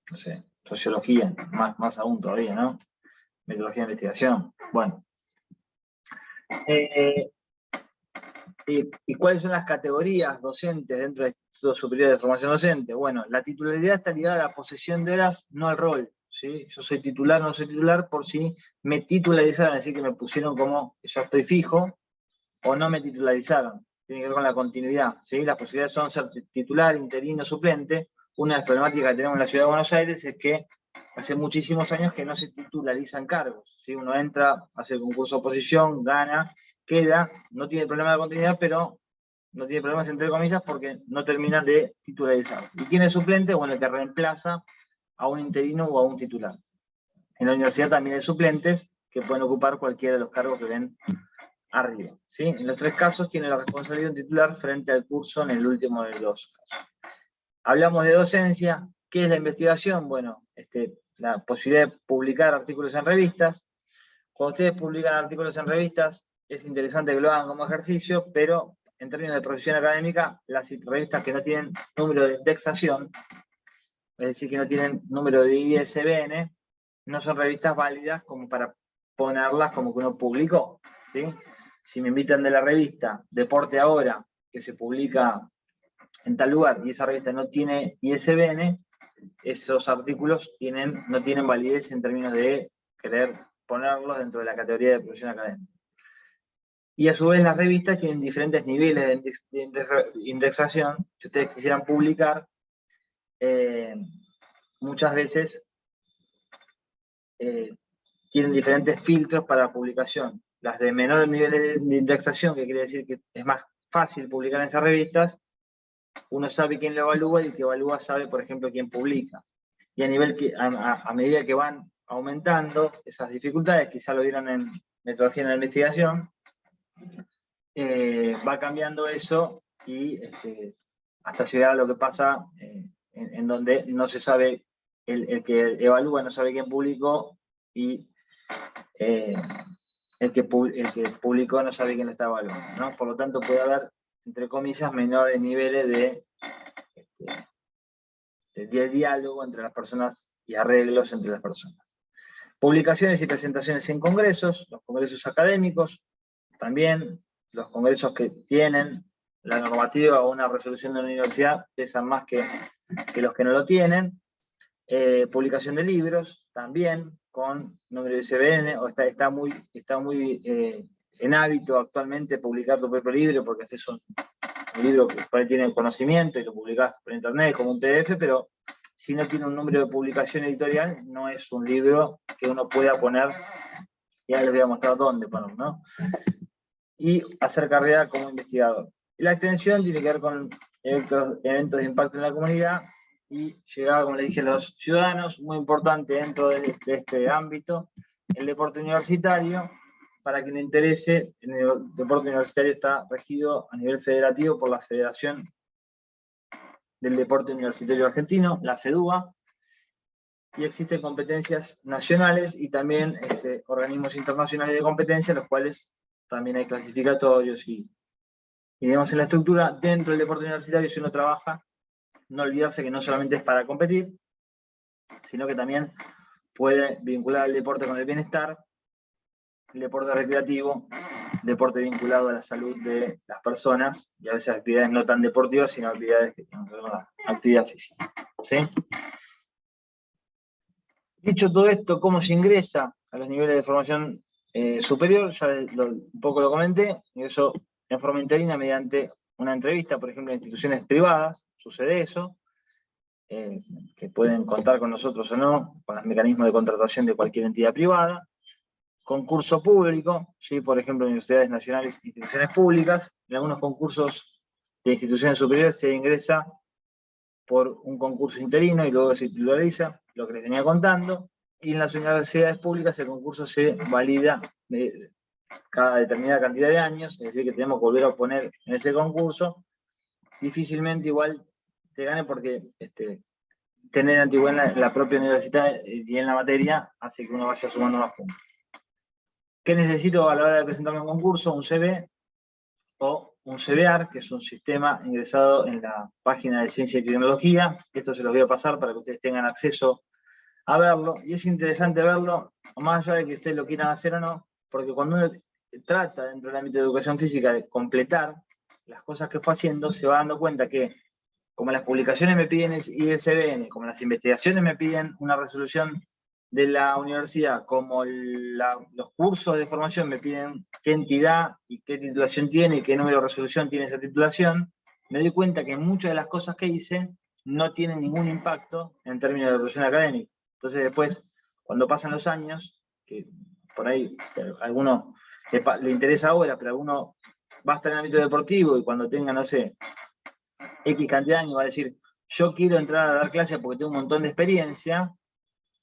no sé, Sociología, más aún todavía, ¿no? Metodología de investigación. Bueno. ¿Y cuáles son las categorías docentes dentro del Instituto Superior de Formación Docente? Bueno, la titularidad está ligada a la posesión de horas, no al rol, ¿sí? Yo soy titular, no soy titular, por si me titularizaron, es decir, que me pusieron como que ya estoy fijo, o no me titularizaron. Tiene que ver con la continuidad, ¿sí? Las posibilidades son ser titular, interino, suplente. Una de las problemáticas que tenemos en la Ciudad de Buenos Aires es que hace muchísimos años que no se titularizan cargos, ¿sí? Uno entra, hace el concurso de oposición, gana, queda, no tiene problema de continuidad, pero no tiene problemas entre comillas porque no termina de titularizar. ¿Y quién es suplente? Bueno, el que reemplaza a un interino o a un titular. En la universidad también hay suplentes que pueden ocupar cualquiera de los cargos que ven arriba, ¿sí? En los tres casos tiene la responsabilidad de un titular frente al curso en el último de los casos. Hablamos de docencia. ¿Qué es la investigación? Bueno, la posibilidad de publicar artículos en revistas. Cuando ustedes publican artículos en revistas, es interesante que lo hagan como ejercicio, pero en términos de profesión académica, las revistas que no tienen número de indexación, es decir, que no tienen número de ISBN, no son revistas válidas como para ponerlas como que uno publicó, ¿sí? Si me invitan de la revista Deporte Ahora, que se publica en tal lugar, y esa revista no tiene ISBN, esos artículos no tienen validez en términos de querer ponerlos dentro de la categoría de profesión académica. Y a su vez las revistas tienen diferentes niveles de indexación. Si ustedes quisieran publicar, muchas veces tienen diferentes filtros para la publicación. Las de menor nivel de indexación, que quiere decir que es más fácil publicar en esas revistas, uno sabe quién lo evalúa y el que evalúa sabe, por ejemplo, quién publica. Y a medida que van aumentando esas dificultades, quizá lo vieron en metodología de la investigación, va cambiando eso y hasta llegar a lo que pasa en donde no se sabe, el que evalúa no sabe quién publicó y el que publicó no sabe quién lo está evaluando, ¿no? Por lo tanto puede haber, entre comillas, menores niveles de diálogo entre las personas y arreglos entre las personas. Publicaciones y presentaciones en congresos, los congresos académicos, también los congresos que tienen la normativa o una resolución de la universidad pesan más que los que no lo tienen. Publicación de libros, también con número de ISBN, o está muy en hábito actualmente publicar tu propio libro, porque haces un libro que por ahí tiene conocimiento y lo publicás por internet como un PDF, pero si no tiene un número de publicación editorial, no es un libro que uno pueda poner, ya les voy a mostrar dónde ponerlo, ¿no? Y hacer carrera como investigador. Y la extensión tiene que ver con eventos de impacto en la comunidad y llegar, como le dije, a los ciudadanos, muy importante dentro de este ámbito, el deporte universitario. Para quien le interese, el deporte universitario está regido a nivel federativo por la Federación del Deporte Universitario Argentino, la FEDUA, y existen competencias nacionales y también organismos internacionales de competencia, los cuales también hay clasificatorios y digamos, en la estructura dentro del deporte universitario, si uno trabaja, no olvidarse que no solamente es para competir, sino que también puede vincular el deporte con el bienestar, el deporte recreativo, deporte vinculado a la salud de las personas, y a veces actividades no tan deportivas, sino actividades que tienen que ver con la actividad física, ¿sí? Dicho todo esto, ¿cómo se ingresa a los niveles de formación superior? Ya un poco lo comenté, ingreso en forma interina mediante una entrevista, por ejemplo, en instituciones privadas, sucede eso, que pueden contar con nosotros o no, con los mecanismos de contratación de cualquier entidad privada. Concurso público, ¿sí? Por ejemplo, universidades nacionales e instituciones públicas. En algunos concursos de instituciones superiores se ingresa por un concurso interino y luego se titulariza, lo que les venía contando. Y en las universidades públicas el concurso se valida cada determinada cantidad de años, es decir, que tenemos que volver a poner en ese concurso. Difícilmente igual te gane porque tener antigüedad en la propia universidad y en la materia hace que uno vaya sumando más puntos. ¿Qué necesito a la hora de presentarme a un concurso? Un CV o un CBAR, que es un sistema ingresado en la página de Ciencia y Tecnología. Esto se los voy a pasar para que ustedes tengan acceso a verlo. Y es interesante verlo, más allá de que ustedes lo quieran hacer o no, porque cuando uno trata dentro del ámbito de educación física de completar las cosas que fue haciendo, se va dando cuenta que como las publicaciones me piden ISBN, como las investigaciones me piden una resolución de la universidad, como los cursos de formación me piden qué entidad y qué titulación tiene y qué número de resolución tiene esa titulación, me doy cuenta que muchas de las cosas que hice no tienen ningún impacto en términos de evaluación académica. Entonces después, cuando pasan los años, que por ahí a alguno le interesa ahora, pero a alguno va a estar en el ámbito deportivo y cuando tenga, no sé, X cantidad de años va a decir, yo quiero entrar a dar clases porque tengo un montón de experiencia,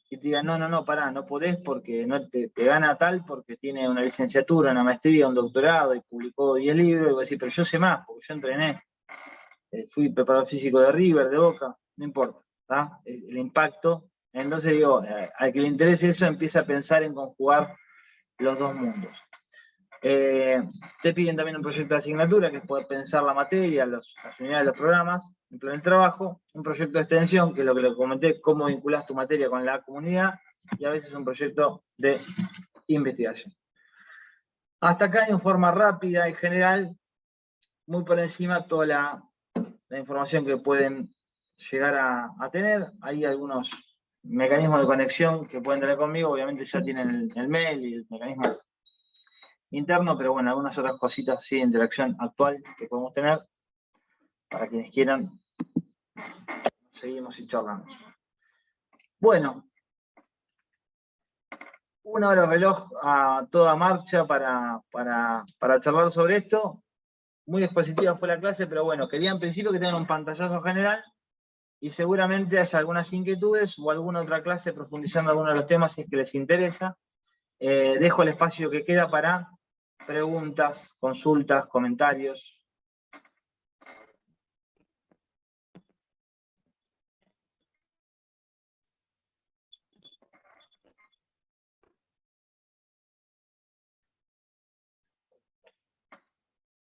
y te digan, no, pará, no podés porque no te gana tal, porque tiene una licenciatura, una maestría, un doctorado, y publicó 10 libros, y vos decís, pero yo sé más, porque yo entrené, fui preparador físico de River, de Boca, no importa, ¿tá? El impacto. Entonces digo, al que le interese eso, empieza a pensar en conjugar los dos mundos. Te piden también un proyecto de asignatura, que es poder pensar la materia, las unidades de los programas, un plan de trabajo, un proyecto de extensión, que es lo que le comenté, cómo vinculas tu materia con la comunidad, y a veces un proyecto de investigación. Hasta acá, en forma rápida y general, muy por encima, toda la información que pueden llegar a tener. Hay algunos mecanismos de conexión que pueden tener conmigo, obviamente ya tienen el mail y el mecanismo interno, pero bueno, algunas otras cositas sí de interacción actual que podemos tener, para quienes quieran, seguimos y charlamos. Bueno, 1 hora reloj a toda marcha para charlar sobre esto. Muy expositiva fue la clase, pero bueno, quería en principio que tengan un pantallazo general y seguramente haya algunas inquietudes o alguna otra clase profundizando en alguno de los temas si es que les interesa. Dejo el espacio que queda para preguntas, consultas, comentarios.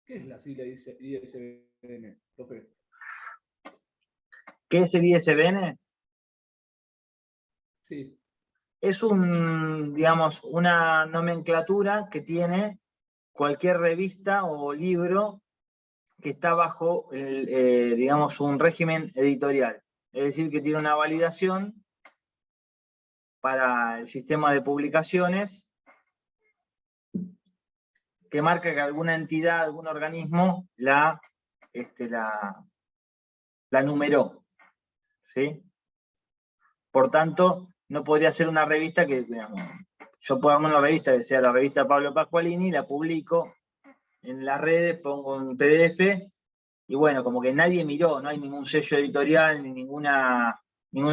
¿Qué es la sigla ISBN, profe? ¿Qué es el ISBN? Sí. Es digamos, una nomenclatura que tiene cualquier revista o libro que está bajo, digamos, un régimen editorial. Es decir, que tiene una validación para el sistema de publicaciones que marca que alguna entidad, algún organismo la numeró. ¿Sí? Por tanto, no podría ser una revista que, digamos, yo puedo armar una revista que sea la revista Pablo Pasqualini, la publico en las redes, pongo un PDF, y bueno, como que nadie miró, no hay ningún sello editorial, ni ningún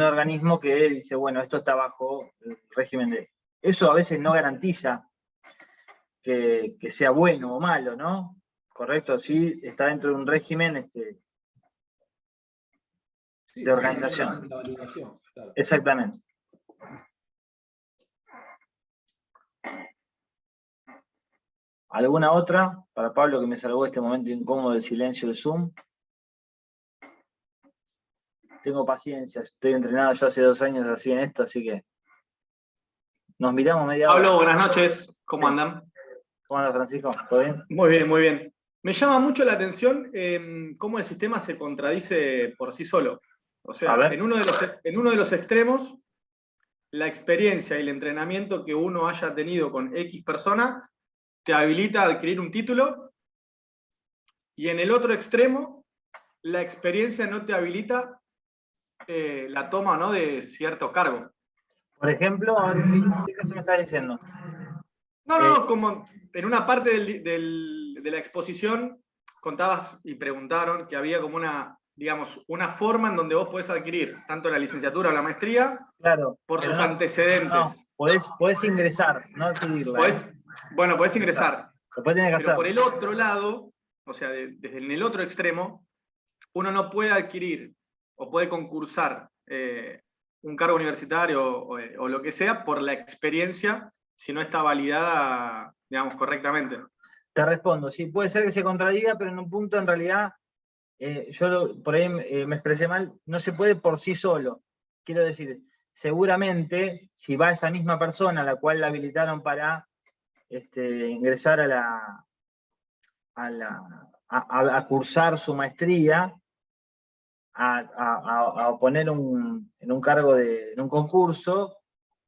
organismo que dice, bueno, esto está bajo el régimen de... Eso a veces no garantiza que sea bueno o malo, ¿no? Correcto, sí, está dentro de un régimen de organización. La validación, claro. Exactamente. ¿Alguna otra para Pablo que me salvó este momento incómodo del silencio del Zoom? Tengo paciencia, estoy entrenado ya hace 2 años así en esto, así que nos miramos media hora. Pablo, buenas noches, ¿cómo andan? ¿Cómo andas, Francisco? ¿Todo bien? Muy bien, muy bien. Me llama mucho la atención cómo el sistema se contradice por sí solo. O sea, en uno de los extremos, la experiencia y el entrenamiento que uno haya tenido con X persona te habilita a adquirir un título, y en el otro extremo, la experiencia no te habilita la toma, ¿no?, de cierto cargo. Por ejemplo, ¿qué caso me estás diciendo? No, como en una parte de la exposición contabas y preguntaron que había como una forma en donde vos podés adquirir tanto la licenciatura o la maestría, claro, por sus antecedentes. No, podés ingresar, no adquirirla. Podés ingresar. Pero por el otro lado, o sea, desde en el otro extremo, uno no puede adquirir o puede concursar un cargo universitario o lo que sea por la experiencia si no está validada, digamos, correctamente. Te respondo, sí, puede ser que se contradiga, pero en un punto en realidad, por ahí me expresé mal, no se puede por sí solo. Quiero decir, seguramente, si va esa misma persona a la cual la habilitaron para ingresar a cursar su maestría, a poner en un cargo en un concurso,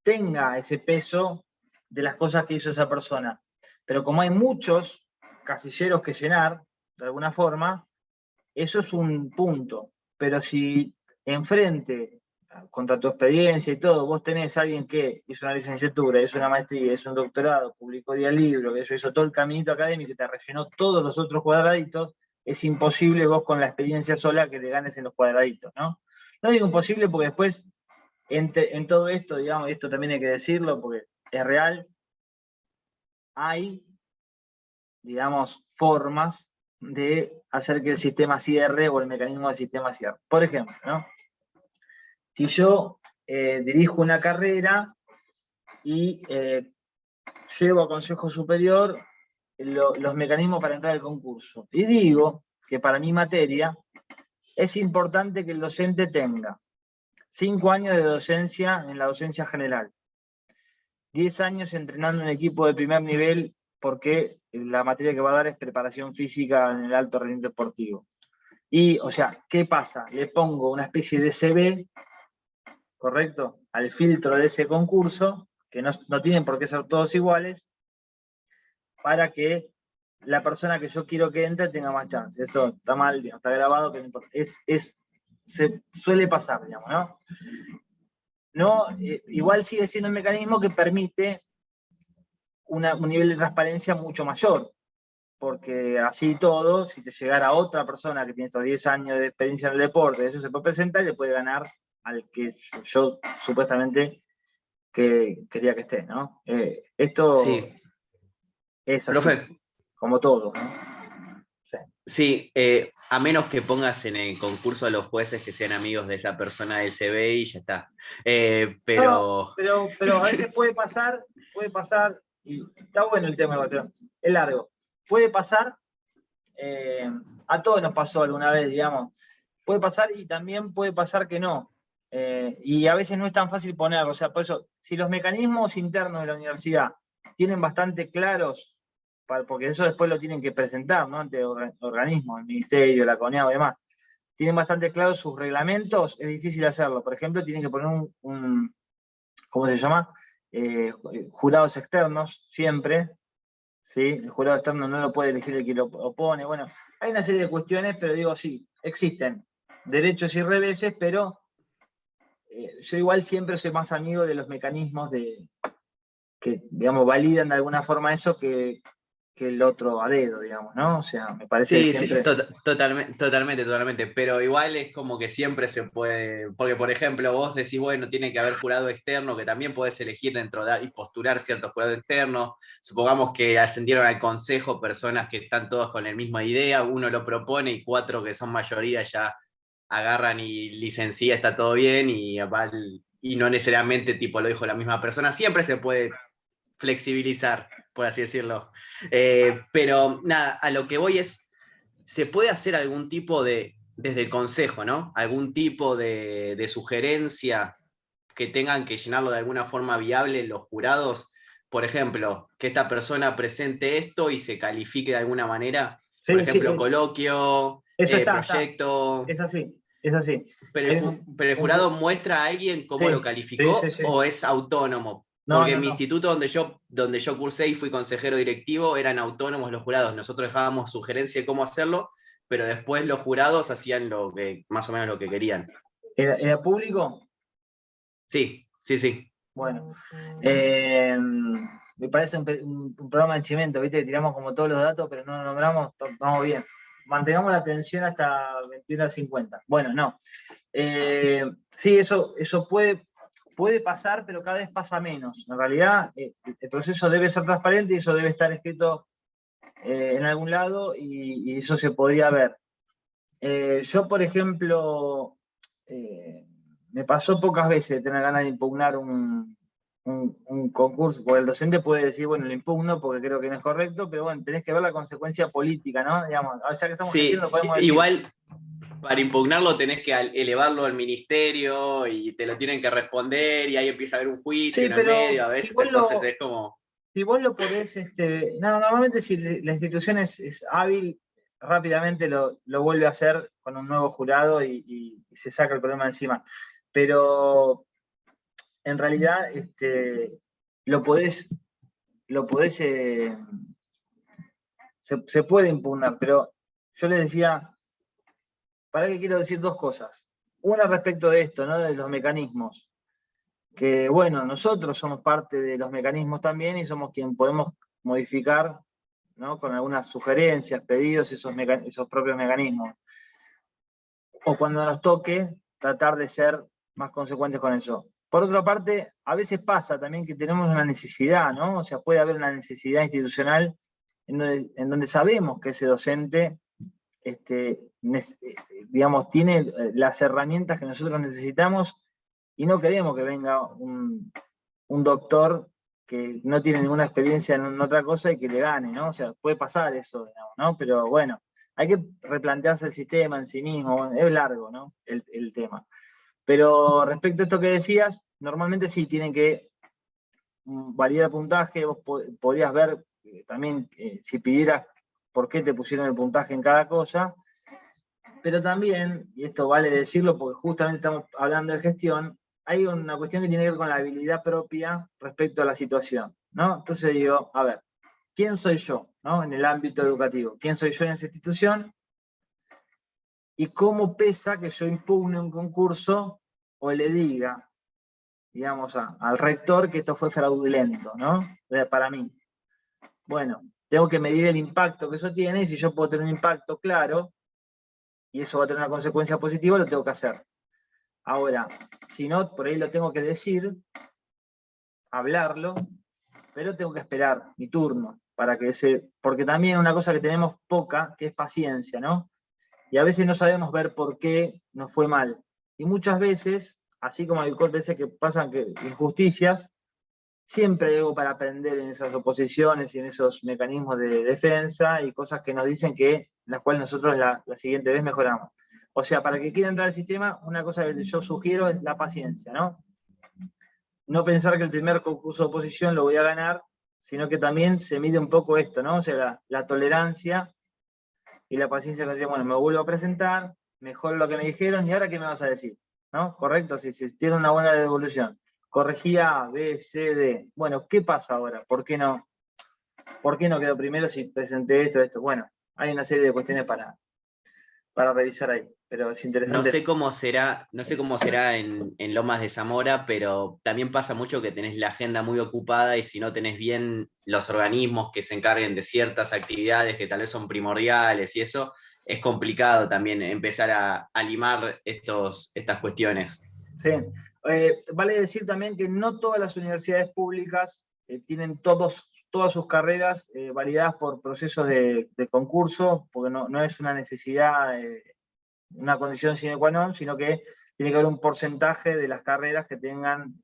tenga ese peso de las cosas que hizo esa persona. Pero como hay muchos casilleros que llenar, de alguna forma, eso es un punto. Pero si enfrente, contra tu experiencia y todo, vos tenés a alguien que hizo una licenciatura, hizo una maestría, hizo un doctorado, publicó 10 libros, que hizo todo el caminito académico y te rellenó todos los otros cuadraditos, es imposible vos con la experiencia sola que te ganes en los cuadraditos, ¿no? No digo imposible porque después, en todo esto, digamos, esto también hay que decirlo porque es real, hay, digamos, formas de hacer que el sistema cierre o el mecanismo del sistema cierre. Por ejemplo, ¿no? Si yo dirijo una carrera y llevo a Consejo Superior los mecanismos para entrar al concurso, y digo que para mi materia es importante que el docente tenga 5 años de docencia en la docencia general, 10 años entrenando en equipo de primer nivel, porque la materia que va a dar es preparación física en el alto rendimiento deportivo. Y, o sea, ¿qué pasa? Le pongo una especie de CV, ¿correcto?, al filtro de ese concurso, que no tienen por qué ser todos iguales, para que la persona que yo quiero que entre tenga más chance. Esto está mal, está grabado, pero no importa. Se suele pasar, digamos, ¿no? Igual sigue siendo un mecanismo que permite un nivel de transparencia mucho mayor, porque así todo, si te llegara otra persona que tiene estos 10 años de experiencia en el deporte, eso se puede presentar y le puede ganar al que yo supuestamente que quería que esté, ¿no? Esto Sí. es así, Profe, como todo, ¿no? sí, a menos que pongas en el concurso a los jueces que sean amigos de esa persona del CV y ya está. Pero... No, pero a veces puede pasar, y está bueno el tema, pero es largo. Puede pasar, a todos nos pasó alguna vez, digamos. Puede pasar y también puede pasar que no. Y a veces no es tan fácil ponerlo. O sea, por eso, si los mecanismos internos de la universidad tienen bastante claros, porque eso después lo tienen que presentar, ¿no?, ante organismos, el ministerio, la CONEAO y demás, tienen bastante claros sus reglamentos, es difícil hacerlo. Por ejemplo, tienen que poner ¿cómo se llama? Jurados externos, siempre, ¿sí? El jurado externo no lo puede elegir el que lo opone. Bueno, hay una serie de cuestiones, pero digo, sí, existen derechos y reveses, pero yo igual siempre soy más amigo de los mecanismos que, digamos, validan de alguna forma eso que el otro a dedo, digamos, ¿no? O sea, me parece Sí, que siempre... sí, totalmente, pero igual es como que siempre se puede, porque por ejemplo vos decís, bueno, tiene que haber jurado externo, que también podés elegir dentro de y postular ciertos jurados externos, supongamos que ascendieron al consejo personas que están todas con la misma idea, uno lo propone y 4 que son mayoría ya agarran y licencia, está todo bien, y no necesariamente tipo lo dijo la misma persona, siempre se puede flexibilizar, por así decirlo. Pero nada, a lo que voy es, ¿se puede hacer algún tipo desde el consejo, ¿no? Algún tipo de sugerencia que tengan que llenarlo de alguna forma viable los jurados? Por ejemplo, que esta persona presente esto y se califique de alguna manera, Sí, por ejemplo, sí, coloquio, eso proyecto. es así, es así. Pero el jurado muestra a alguien cómo Sí, lo calificó, sí. o es autónomo. No, Porque en mi no. instituto donde yo cursé y fui consejero directivo, eran autónomos los jurados. Nosotros dejábamos sugerencia de cómo hacerlo, pero después los jurados hacían más o menos lo que querían. ¿Era público? Sí. Bueno. Me parece un programa de cimiento, ¿viste? Tiramos como todos los datos, pero no lo nombramos, vamos bien. Mantengamos la atención hasta 21:50. Bueno, no. Sí, eso puede pasar, pero cada vez pasa menos. En realidad, el proceso debe ser transparente y eso debe estar escrito en algún lado y eso se podría ver. Yo, por ejemplo, me pasó pocas veces tener ganas de impugnar un concurso, porque el docente puede decir, bueno, lo impugno porque creo que no es correcto, pero bueno, tenés que ver la consecuencia política, ¿no? Digamos, ya que estamos Sí, gestiendo, podemos decir. igual para impugnarlo tenés que elevarlo al ministerio y te lo tienen que responder y ahí empieza a haber un juicio Sí, en el pero medio, a veces entonces es como... Si vos lo podés, no, normalmente si la institución es hábil, rápidamente lo vuelve a hacer con un nuevo jurado y se saca el problema de encima. Pero en realidad lo podés se puede impugnar, pero yo les decía, ¿para qué quiero decir dos cosas? Una respecto de esto, ¿no? De los mecanismos. Que bueno, nosotros somos parte de los mecanismos también y somos quien podemos modificar, ¿no? Con algunas sugerencias, pedidos, esos propios mecanismos. O cuando nos toque, tratar de ser más consecuentes con eso. Por otra parte, a veces pasa también que tenemos una necesidad, ¿no? O sea, puede haber una necesidad institucional en donde sabemos que ese docente, digamos, tiene las herramientas que nosotros necesitamos y no queremos que venga un doctor que no tiene ninguna experiencia en otra cosa y que le gane, ¿no? O sea, puede pasar eso, digamos, ¿no? Pero bueno, hay que replantearse el sistema en sí mismo, es largo, ¿no? El tema. Pero respecto a esto que decías, normalmente sí tienen que validar el puntaje, vos podrías ver también si pidieras por qué te pusieron el puntaje en cada cosa, pero también, y esto vale decirlo porque justamente estamos hablando de gestión, hay una cuestión que tiene que ver con la habilidad propia respecto a la situación, ¿no? Entonces digo, a ver, ¿quién soy yo, ¿no? En el ámbito educativo? ¿Quién soy yo en esa institución? ¿Y cómo pesa que yo impugne un concurso o le diga, digamos, al rector que esto fue fraudulento, ¿no? Para mí. Bueno, tengo que medir el impacto que eso tiene y si yo puedo tener un impacto claro y eso va a tener una consecuencia positiva, lo tengo que hacer. Ahora, si no, por ahí lo tengo que decir, hablarlo, pero tengo que esperar mi turno, porque también una cosa que tenemos poca, que es paciencia, ¿no? Y a veces no sabemos ver por qué nos fue mal. Y muchas veces, así como el corte dice que pasan injusticias, siempre hay algo para aprender en esas oposiciones y en esos mecanismos de defensa y cosas que nos dicen que las cuales nosotros la siguiente vez mejoramos. O sea, para que quiera entrar al sistema, una cosa que yo sugiero es la paciencia, ¿no? No pensar que el primer concurso de oposición lo voy a ganar, sino que también se mide un poco esto, ¿no? O sea, la tolerancia y la paciencia que bueno, me vuelvo a presentar, mejor lo que me dijeron, ¿y ahora qué me vas a decir? ¿No? ¿Correcto? Si tiene una buena devolución. Corregí A, B, C, D. Bueno, ¿qué pasa ahora? ¿Por qué no quedó primero si presenté esto? Bueno, hay una serie de cuestiones para revisar ahí, pero es interesante. No sé cómo será en Lomas de Zamora, pero también pasa mucho que tenés la agenda muy ocupada y si no tenés bien los organismos que se encarguen de ciertas actividades que tal vez son primordiales y eso, es complicado también empezar a limar estas cuestiones. Sí. Vale decir también que no todas las universidades públicas tienen todas sus carreras validadas por procesos de concurso, porque no es una necesidad, una condición sine qua non, sino que tiene que haber un porcentaje de las carreras que tengan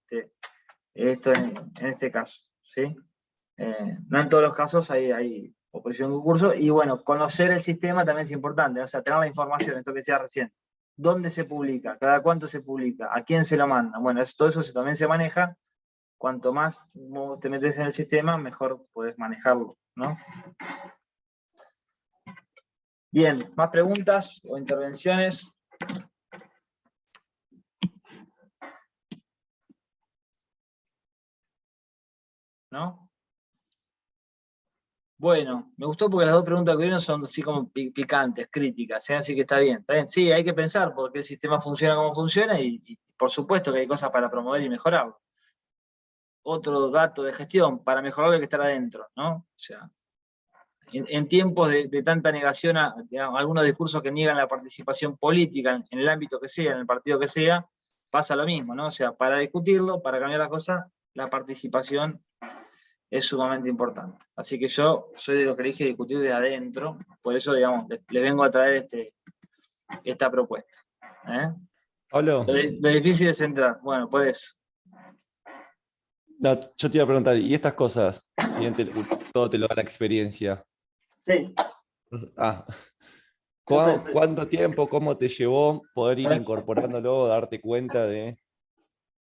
esto en este caso, ¿sí? No en todos los casos hay oposición de concurso, y bueno, conocer el sistema también es importante, o sea, tener la información, esto que decía recién. ¿Dónde se publica? ¿Cada cuánto se publica? ¿A quién se lo manda? Bueno, todo eso también se maneja. Cuanto más vos te metes en el sistema, mejor podés manejarlo, ¿no? Bien, ¿más preguntas o intervenciones? ¿No? Bueno, me gustó porque las dos preguntas que vieron son así como picantes, críticas, ¿eh? Así que está bien. Sí, hay que pensar por qué el sistema funciona como funciona y por supuesto que hay cosas para promover y mejorarlo. Otro dato de gestión, para mejorarlo hay que estar adentro, ¿no? O sea, en tiempos de tanta negación a algunos discursos que niegan la participación política en el ámbito que sea, en el partido que sea, pasa lo mismo, ¿no? O sea, para discutirlo, para cambiar las cosas, la participación es sumamente importante. Así que yo soy de los que elige discutir de adentro, por eso, digamos, les vengo a traer esta propuesta. Pablo, Lo difícil es entrar. Bueno, pues. no, yo te iba a preguntar, ¿y estas cosas? Si bien todo te lo da la experiencia. Sí. Ah, Yo ¿cuánto tiempo, cómo te llevó poder ir incorporándolo, darte cuenta de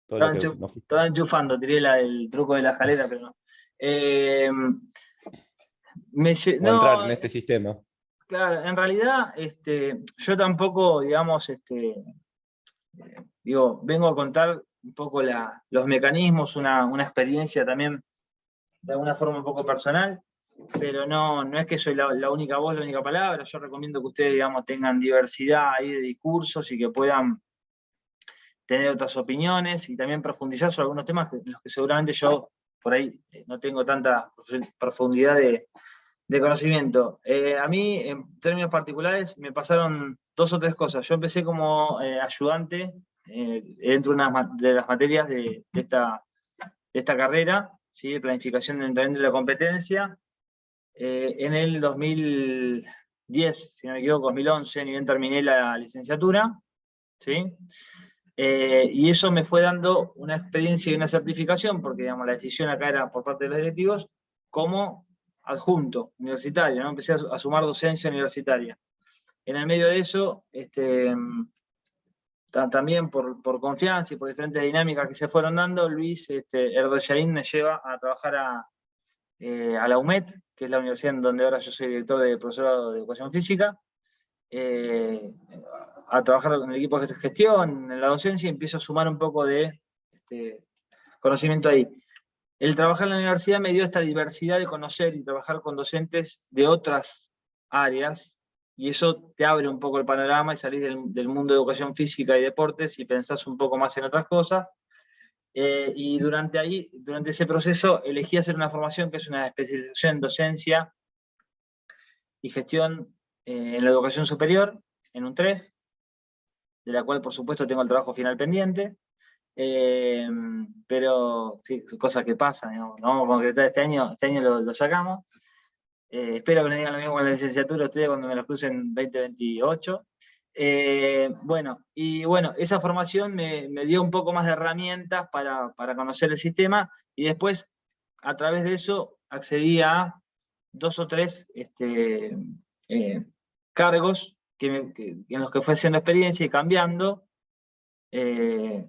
todo lo que nos fuiste? estaba enchufando, tiré el truco de la escalera, pero no. O entrar No, en este sistema. claro, en realidad yo tampoco, digamos, digo, vengo a contar un poco los mecanismos, una experiencia también de alguna forma un poco personal, pero no es que soy la única voz, la única palabra. Yo recomiendo que ustedes, digamos, tengan diversidad ahí de discursos y que puedan tener otras opiniones y también profundizar sobre algunos temas en los que seguramente yo por ahí no tengo tanta profundidad de conocimiento. A mí, en términos particulares, me pasaron 2 o 3 cosas. Yo empecé como ayudante dentro de las materias de esta carrera, ¿sí? De planificación de entrenamiento de la competencia, en el 2010, si no me equivoco, 2011, ni bien terminé la licenciatura, ¿sí? Y eso me fue dando una experiencia y una certificación, porque digamos, la decisión acá era por parte de los directivos, como adjunto universitario, ¿no? Empecé a sumar docencia universitaria. En el medio de eso, también por confianza y por diferentes dinámicas que se fueron dando, Luis Erdoyain me lleva a trabajar a la UMED, que es la universidad en donde ahora yo soy director de profesorado de educación física, a trabajar en el equipo de gestión, en la docencia, y empiezo a sumar un poco de conocimiento ahí. El trabajar en la universidad me dio esta diversidad de conocer y trabajar con docentes de otras áreas, y eso te abre un poco el panorama y salís del mundo de educación física y deportes y pensás un poco más en otras cosas. Y durante ese proceso elegí hacer una formación que es una especialización en docencia y gestión en la educación superior, en un 3, de la cual por supuesto tengo el trabajo final pendiente, pero sí, cosas que pasan, digamos, no vamos a concretar este año lo sacamos. Espero que no digan lo mismo con la licenciatura ustedes cuando me los crucen en 2028. Bueno, esa formación me dio un poco más de herramientas para conocer el sistema, y después, a través de eso, accedí a 2 o 3 cargos en los que fui haciendo experiencia y cambiando, que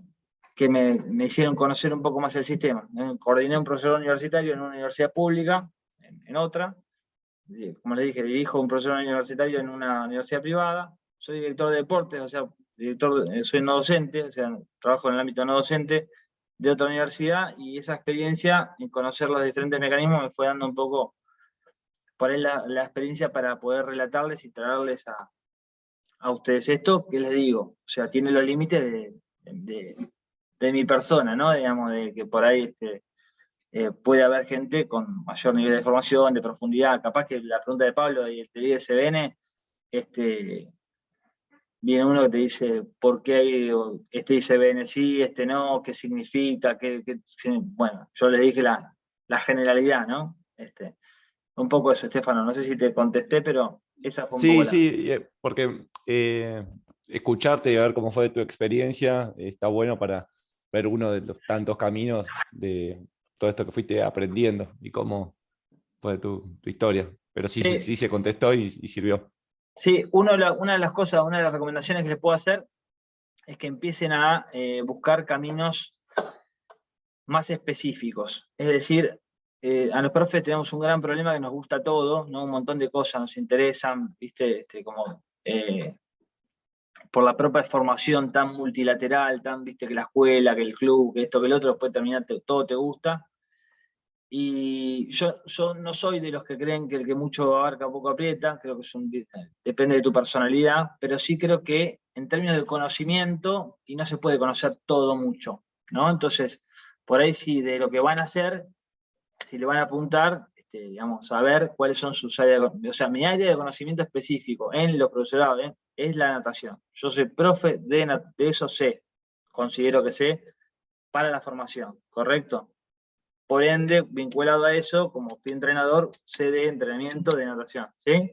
me hicieron conocer un poco más el sistema. Coordiné un profesor universitario en una universidad pública, en otra. Como les dije, dirijo un profesor universitario en una universidad privada. Soy director de deportes, o sea, soy no docente, o sea, trabajo en el ámbito no docente de otra universidad, y esa experiencia en conocer los diferentes mecanismos me fue dando un poco por ahí la experiencia para poder relatarles y traerles a ustedes esto, que les digo, o sea, tiene los límites de mi persona, ¿no? Digamos, de que por ahí puede haber gente con mayor nivel de formación, de profundidad. Capaz que la pregunta de Pablo y el ISBN, viene uno que te dice por qué hay este ISBN sí, este no, qué significa, bueno, yo les dije la generalidad, ¿no? Un poco eso, Estefano, no sé si te contesté, pero esa fue un poco Sí, sí, porque escucharte y ver cómo fue tu experiencia está bueno para ver uno de los tantos caminos de todo esto que fuiste aprendiendo y cómo fue tu historia. Pero sí se contestó y sirvió. Sí, una de las cosas, una de las recomendaciones que les puedo hacer es que empiecen a buscar caminos más específicos. Es decir, a los profes tenemos un gran problema que nos gusta todo, ¿no? Un montón de cosas nos interesan, ¿viste? Como por la propia formación tan multilateral, ¿viste? Que la escuela, que el club, que esto, que el otro, después terminar todo te gusta. Y yo no soy de los que creen que el que mucho abarca poco aprieta, creo que depende de tu personalidad, pero sí creo que en términos de conocimiento, y no se puede conocer todo mucho, ¿no? Entonces, por ahí sí, de lo que van a hacer, si le van a apuntar, digamos, a ver cuáles son sus áreas, o sea, mi área de conocimiento específico en los profesorados es la natación. Yo soy profe de eso, considero que sé, para la formación, ¿correcto? Por ende, vinculado a eso, como fui entrenador, sé de entrenamiento de natación, ¿sí?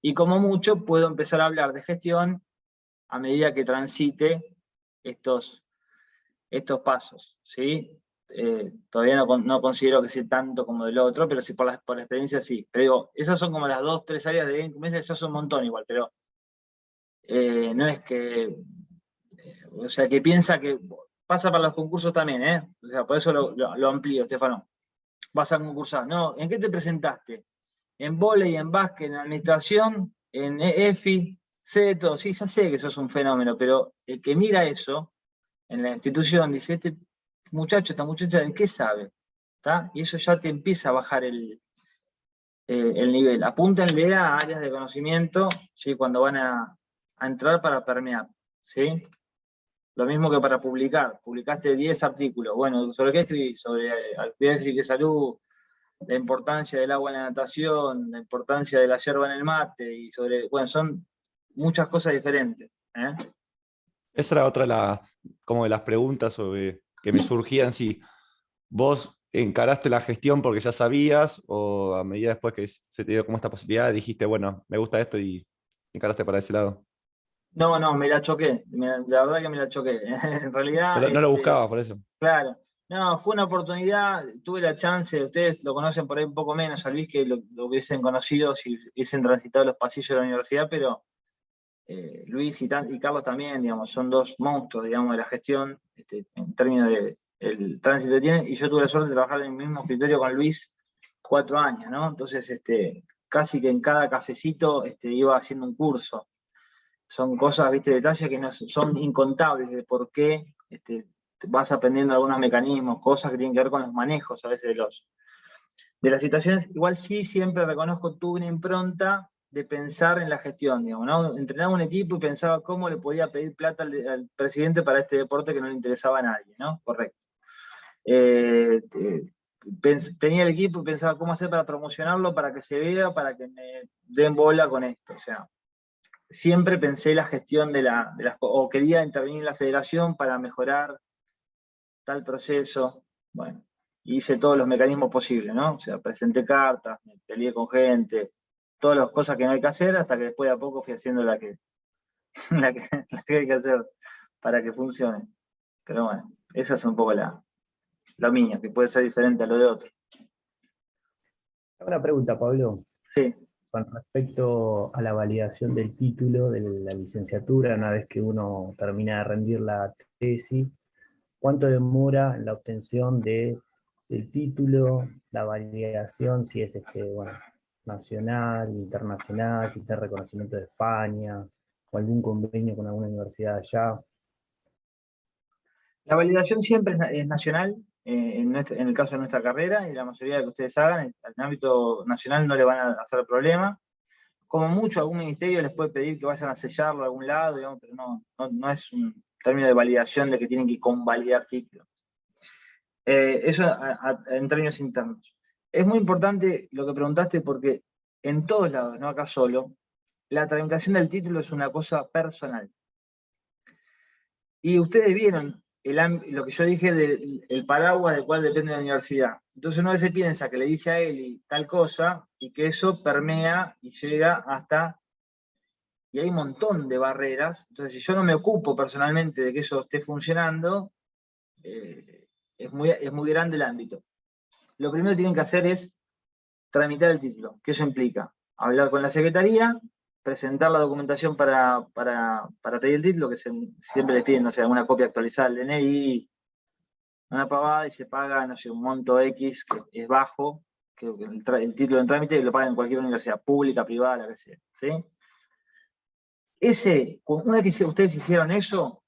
Y como mucho puedo empezar a hablar de gestión a medida que transite estos pasos, ¿sí? Todavía no considero que sea tanto como del otro, pero sí por la experiencia sí. Pero digo, esas son como las 2, 3 áreas de incumbencia, ya son un montón igual, pero no es que, o sea, que piensa que pasa para los concursos también, ¿eh? O sea, por eso lo amplío, Estefano. Vas a concursar, ¿no? ¿En qué te presentaste? En vóley, en básquet, en administración, en EFI, sé de todo. Sí, ya sé que eso es un fenómeno, pero el que mira eso en la institución dice, este muchacho, esta muchacha, ¿en qué sabe? ¿Está? Y eso ya te empieza a bajar el nivel. Apúntenle a áreas de conocimiento, ¿sí? Cuando van a entrar para permear, ¿sí? Lo mismo que para publicar. Publicaste 10 artículos. Bueno, ¿sobre qué escribí? Sobre actividad física y salud, la importancia del agua en la natación, la importancia de la yerba en el mate, y sobre, bueno, son muchas cosas diferentes. Esa era otra como de las preguntas que me surgían, si vos encaraste la gestión porque ya sabías, o a medida después que se te dio como esta posibilidad, dijiste, bueno, me gusta esto y encaraste para ese lado. No, me la choqué. La verdad que me la choqué. En realidad. No lo buscaba, por eso. Claro. No, fue una oportunidad, tuve la chance, ustedes lo conocen por ahí un poco menos a Luis, que lo hubiesen conocido si hubiesen transitado los pasillos de la universidad, pero Luis y Carlos también, digamos, son dos monstruos, digamos, de la gestión, en términos del tránsito que tienen, y yo tuve la suerte de trabajar en el mismo escritorio con Luis 4 años, ¿no? Entonces, casi que en cada cafecito iba haciendo un curso. Son cosas, viste, detalles que no son incontables de por qué vas aprendiendo algunos mecanismos, cosas que tienen que ver con los manejos a veces de las situaciones. Igual sí, siempre reconozco, tuve una impronta de pensar en la gestión, digamos, ¿no? Entrenaba un equipo y pensaba cómo le podía pedir plata al presidente para este deporte que no le interesaba a nadie, ¿no? Correcto. Tenía el equipo y pensaba cómo hacer para promocionarlo, para que se vea, para que me den bola con esto, o sea, siempre pensé la gestión de las o quería intervenir en la federación para mejorar tal proceso. Bueno, hice todos los mecanismos posibles, ¿no? O sea, presenté cartas, me peleé con gente, todas las cosas que no hay que hacer, hasta que después de a poco fui haciendo la que hay que hacer para que funcione. Pero bueno, esa es un poco lo mío, que puede ser diferente a lo de otro. Una pregunta, Pablo. Sí. Con respecto a la validación del título de la licenciatura, una vez que uno termina de rendir la tesis, ¿cuánto demora en la obtención del título, la validación, si es bueno, nacional, internacional, si está el reconocimiento de España, o algún convenio con alguna universidad allá? La validación siempre es nacional, en el caso de nuestra carrera, y la mayoría de que ustedes hagan, en el ámbito nacional no le van a hacer problema. Como mucho, algún ministerio les puede pedir que vayan a sellarlo a algún lado, digamos, pero no es un término de validación de que tienen que convalidar títulos. Eso en términos internos. Es muy importante lo que preguntaste porque en todos lados, no acá solo, la tramitación del título es una cosa personal. Y ustedes vieron lo que yo dije del paraguas del cual depende la universidad. Entonces uno a veces piensa que le dice a él tal cosa y que eso permea y llega hasta... Y hay un montón de barreras. Entonces si yo no me ocupo personalmente de que eso esté funcionando, es muy grande el ámbito. Lo primero que tienen que hacer es tramitar el título, que eso implica hablar con la secretaría, presentar la documentación para pedir el título, que siempre les piden, no sé, una copia actualizada del DNI, una pavada, y se paga, no sé, un monto X, que es bajo, que el título en trámite, y lo pagan en cualquier universidad pública, privada, la que sea, ¿sí? Una vez que ustedes hicieron eso,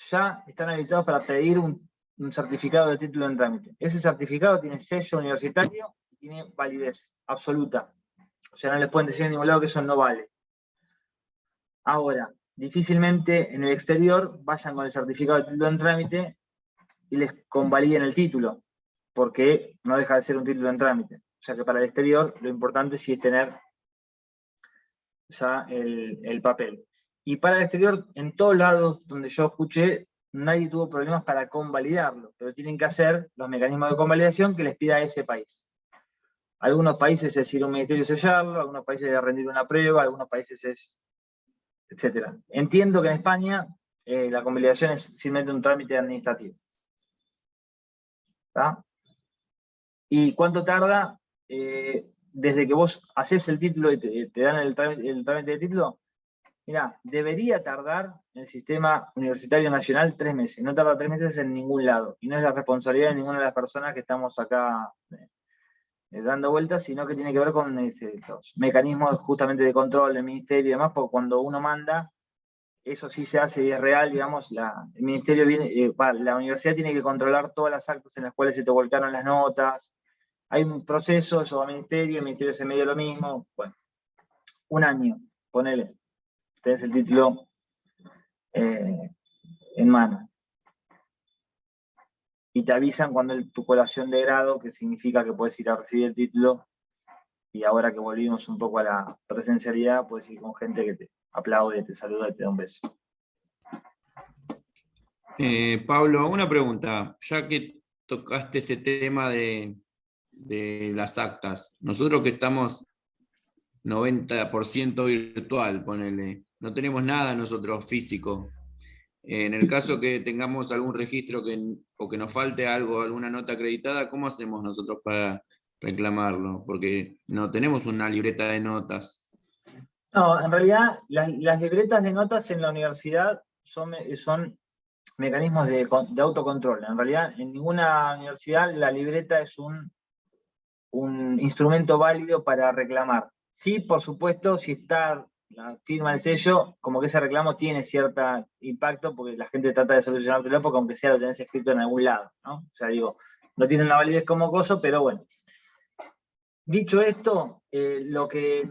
ya están habilitados para pedir un certificado de título en trámite. Ese certificado tiene sello universitario y tiene validez absoluta. O sea, no les pueden decir en ningún lado que eso no vale. Ahora, difícilmente en el exterior vayan con el certificado de título en trámite y les convaliden el título, porque no deja de ser un título en trámite. O sea que para el exterior lo importante sí es tener ya el papel. Y para el exterior, en todos lados donde yo escuché, nadie tuvo problemas para convalidarlo, pero tienen que hacer los mecanismos de convalidación que les pida ese país. Algunos países es ir a un ministerio y sellarlo, algunos países es rendir una prueba, algunos países es... etcétera. Entiendo que en España la convalidación es simplemente un trámite administrativo. ¿Está? ¿Y cuánto tarda? Desde que vos haces el título y te dan el trámite de título, mirá, debería tardar en el sistema universitario nacional 3 meses. No tarda 3 meses en ningún lado. Y no es la responsabilidad de ninguna de las personas que estamos acá dando vueltas, sino que tiene que ver con los mecanismos justamente de control del ministerio y demás, porque cuando uno manda, eso sí se hace y es real, digamos, el ministerio viene, la universidad tiene que controlar todas las actas en las cuales se te volcaron las notas. Hay un proceso, eso va al ministerio, el ministerio se medio lo mismo. Bueno, 1 año, ponele. Tenés el título en mano. Y te avisan cuando es tu colación de grado, que significa que puedes ir a recibir el título. Y ahora que volvimos un poco a la presencialidad, puedes ir con gente que te aplaude, te saluda y te da un beso. Pablo, una pregunta. Ya que tocaste este tema de las actas, nosotros que estamos 90% virtual, ponele, no tenemos nada nosotros físico. En el caso que tengamos algún registro o que nos falte algo, alguna nota acreditada, ¿cómo hacemos nosotros para reclamarlo? Porque no tenemos una libreta de notas. No, en realidad las libretas de notas en la universidad son mecanismos de autocontrol. En realidad, en ninguna universidad la libreta es un instrumento válido para reclamar. Sí, por supuesto, si está la firma, el sello, como que ese reclamo tiene cierto impacto, porque la gente trata de solucionártelo, porque aunque sea lo tenés escrito en algún lado, ¿no? O sea, digo, no tiene una validez como coso, pero bueno. Dicho esto, lo que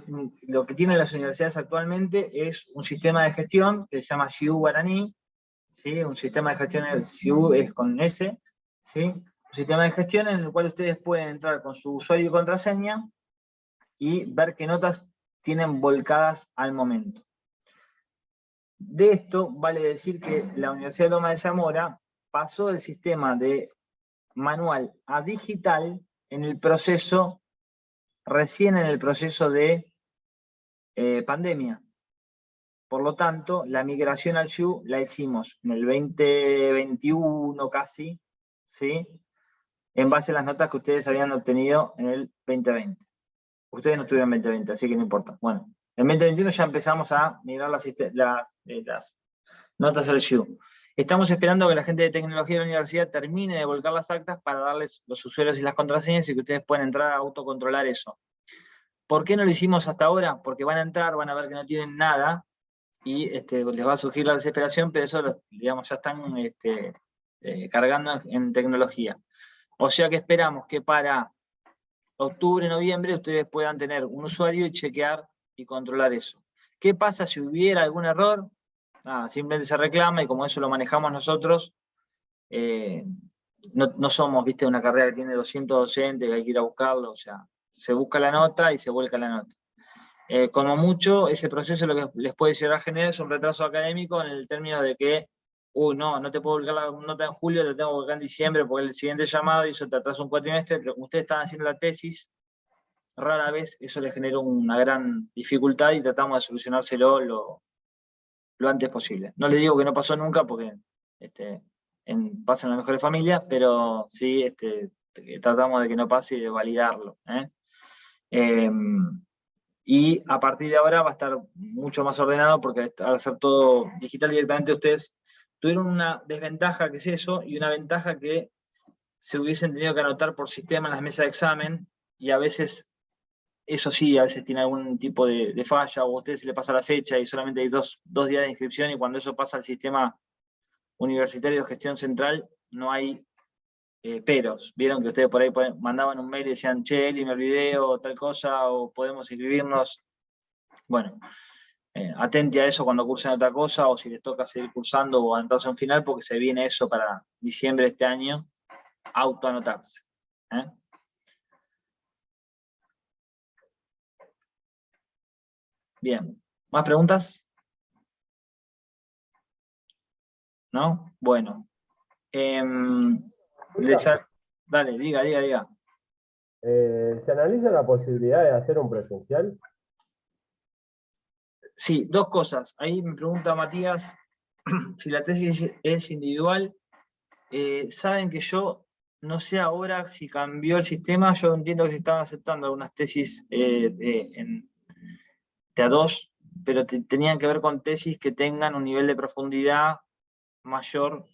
tienen las universidades actualmente es un sistema de gestión que se llama SIU Guaraní, ¿sí? Un sistema de gestión, SIU es con S, ¿sí? Un sistema de gestión en el cual ustedes pueden entrar con su usuario y contraseña y ver qué notas tienen volcadas al momento. De esto vale decir que la Universidad de Loma de Zamora pasó del sistema de manual a digital recién en el proceso de pandemia. Por lo tanto, la migración al SIU la hicimos en el 2021 casi, ¿sí? En base a las notas que ustedes habían obtenido en el 2020. Ustedes no estuvieron en 2020, así que no importa. Bueno, en 2021 ya empezamos a migrar las notas al SIU. Estamos esperando que la gente de tecnología de la universidad termine de volcar las actas para darles los usuarios y las contraseñas y que ustedes puedan entrar a autocontrolar eso. ¿Por qué no lo hicimos hasta ahora? Porque van a entrar, van a ver que no tienen nada y les va a surgir la desesperación, pero eso digamos, ya están cargando en tecnología. O sea que esperamos que para octubre, noviembre, ustedes puedan tener un usuario y chequear y controlar eso. ¿Qué pasa si hubiera algún error? Nada, simplemente se reclama y como eso lo manejamos nosotros, no somos, viste, una carrera que tiene 200 docentes, que hay que ir a buscarlo, o sea, se busca la nota y se vuelca la nota. Como mucho, ese proceso lo que les puede llegar a generar es un retraso académico en el término de que, no te puedo volcar la nota en julio, te tengo que volcar en diciembre porque es el siguiente llamado y eso te atrasa un cuatrimestre, pero como ustedes están haciendo la tesis, rara vez eso les genera una gran dificultad y tratamos de solucionárselo lo antes posible. No les digo que no pasó nunca porque pasa en las mejores familias, pero sí tratamos de que no pase y de validarlo. Y a partir de ahora va a estar mucho más ordenado porque al hacer todo digital directamente ustedes tuvieron una desventaja que es eso y una ventaja que se hubiesen tenido que anotar por sistema en las mesas de examen y a veces, eso sí, a veces tiene algún tipo de falla o a ustedes se le pasa la fecha y solamente hay dos días de inscripción y cuando eso pasa al sistema universitario de gestión central no hay peros. Vieron que ustedes por ahí mandaban un mail y decían, che, Eli, me olvidé o tal cosa o podemos inscribirnos. Bueno, atente a eso cuando cursen otra cosa o si les toca seguir cursando o anotarse un final porque se viene eso para diciembre de este año, autoanotarse. Bien, ¿más preguntas? ¿No? Bueno. Dale, diga. ¿Se analiza la posibilidad de hacer un presencial? Sí, dos cosas. Ahí me pregunta Matías, si la tesis es individual, saben que yo no sé ahora si cambió el sistema. Yo entiendo que se estaban aceptando algunas tesis de A2, pero tenían que ver con tesis que tengan un nivel de profundidad mayor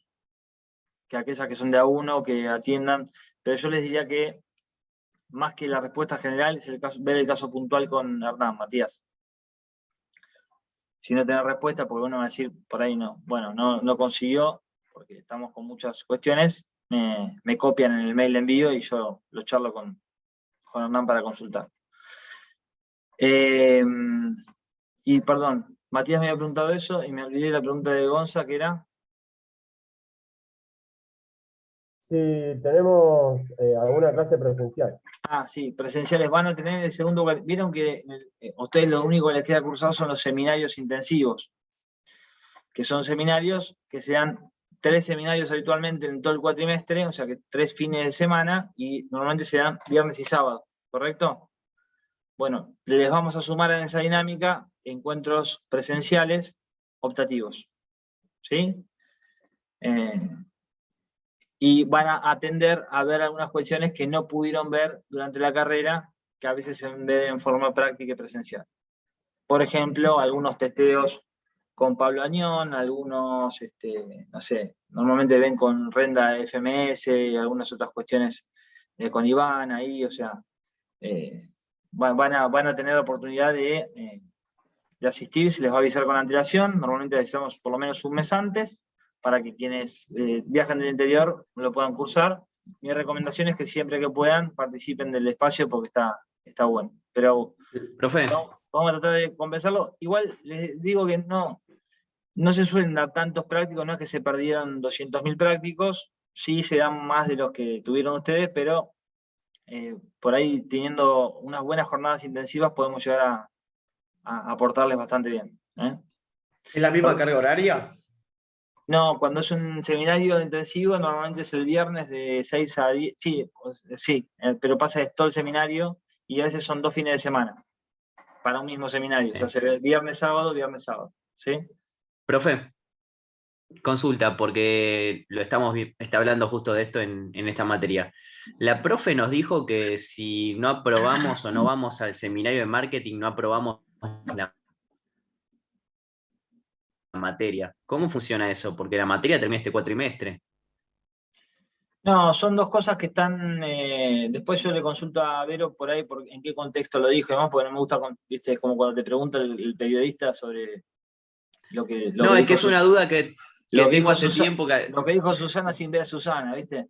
que aquellas que son de A1, que atiendan, pero yo les diría que más que la respuesta general es ver el caso puntual con Hernán, Matías. Si no tenés respuesta, porque uno va a decir, por ahí no, bueno, no consiguió, porque estamos con muchas cuestiones, me copian en el mail de envío y yo lo charlo con Hernán para consultar. Y perdón, Matías me había preguntado eso y me olvidé la pregunta de Gonza, que era... Si tenemos alguna clase presencial. Ah, sí, presenciales van a tener el segundo. Vieron que a ustedes lo único que les queda cursar son los seminarios intensivos, que son seminarios que se dan 3 seminarios habitualmente en todo el cuatrimestre, o sea que 3 fines de semana, y normalmente se dan viernes y sábado, ¿correcto? Bueno, les vamos a sumar en esa dinámica encuentros presenciales optativos, ¿sí? Y van a atender a ver algunas cuestiones que no pudieron ver durante la carrera, que a veces se ven en forma práctica y presencial. Por ejemplo, algunos testeos con Pablo Añón, algunos, no sé, normalmente ven con Renda FMS y algunas otras cuestiones con Iván ahí, o sea, van a tener la oportunidad de asistir, se les va a avisar con antelación, normalmente avisamos por lo menos un mes antes, para que quienes viajan del interior lo puedan cursar. Mi recomendación es que siempre que puedan participen del espacio porque está bueno. Pero Profe. Vamos a tratar de compensarlo. Igual les digo que no se suelen dar tantos prácticos, no es que se perdieron 200.000 prácticos, sí se dan más de los que tuvieron ustedes, pero por ahí teniendo unas buenas jornadas intensivas podemos llegar a aportarles bastante bien. ¿Es la misma carga horaria? No, cuando es un seminario intensivo, normalmente es el viernes de 6 a 10, sí, pero pasa es todo el seminario y a veces son 2 fines de semana para un mismo seminario. O sea, se ve viernes, sábado, ¿sí? Profe, consulta, porque está hablando justo de esto en esta materia. La profe nos dijo que si no aprobamos o no vamos al seminario de marketing, no aprobamos la materia. ¿Cómo funciona eso? Porque la materia termina este cuatrimestre. No, son dos cosas que están. Después yo le consulto a Vero por ahí en qué contexto lo dijo, además, porque no me gusta, viste, como cuando te pregunta el periodista sobre lo que. No, es que es una duda que tengo hace tiempo. Lo que dijo Susana sin ver a Susana, ¿viste?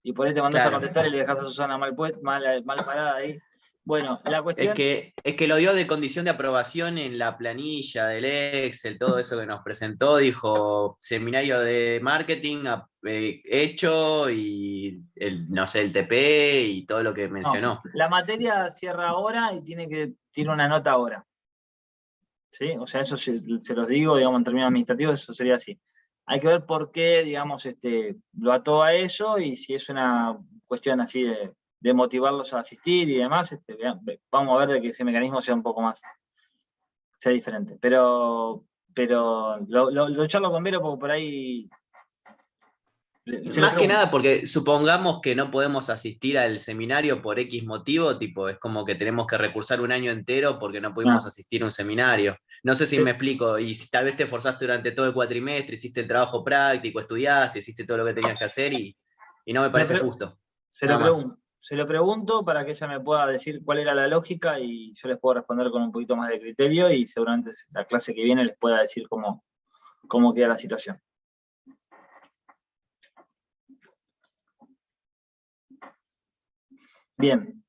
Y por ahí te mandás a contestar y le dejas a Susana mal parada ahí. Bueno, la cuestión... Es que lo dio de condición de aprobación en la planilla del Excel, todo eso que nos presentó, dijo seminario de marketing hecho y no sé, el TP y todo lo que mencionó. No, la materia cierra ahora y tiene una nota ahora. ¿Sí? O sea, eso se los digo, digamos, en términos administrativos, eso sería así. Hay que ver por qué, digamos, lo ató a eso y si es una cuestión así de motivarlos a asistir y demás, vamos a ver de que ese mecanismo sea un poco más, sea diferente. Pero lo charlo con Vero porque por ahí... Más que nada porque supongamos que no podemos asistir al seminario por X motivo, tipo, es como que tenemos que recursar un año entero porque no pudimos asistir a un seminario. No sé si me explico, y tal vez te esforzaste durante todo el cuatrimestre, hiciste el trabajo práctico, estudiaste, hiciste todo lo que tenías que hacer y no me parece justo. Se lo pregunto para que ella me pueda decir cuál era la lógica y yo les puedo responder con un poquito más de criterio y seguramente la clase que viene les pueda decir cómo queda la situación. Bien.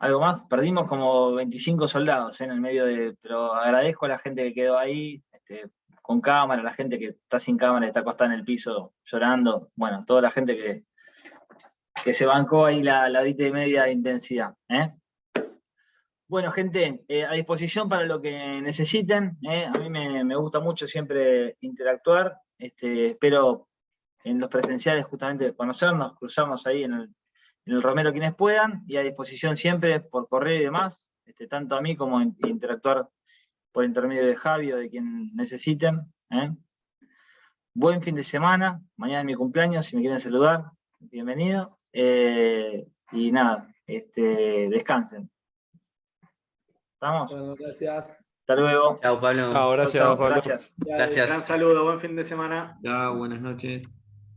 ¿Algo más? Perdimos como 25 soldados en el medio pero agradezco a la gente que quedó ahí, con cámara, la gente que está sin cámara y está acostada en el piso llorando, bueno, toda la gente que se bancó ahí la horita y media de intensidad. Bueno, gente, a disposición para lo que necesiten. A mí me gusta mucho siempre interactuar. Espero en los presenciales justamente conocernos, cruzarnos ahí en el Romero quienes puedan, y a disposición siempre por correo y demás, tanto a mí como interactuar por intermedio de Javi o de quien necesiten. Buen fin de semana, mañana es mi cumpleaños, si me quieren saludar, bienvenido. Y nada, descansen. ¿Estamos? Bueno, gracias. Hasta luego. Chao, Pablo. Chao, gracias, Chau, Pablo. gracias. Gracias. Gran saludo, buen fin de semana. Chao, buenas noches.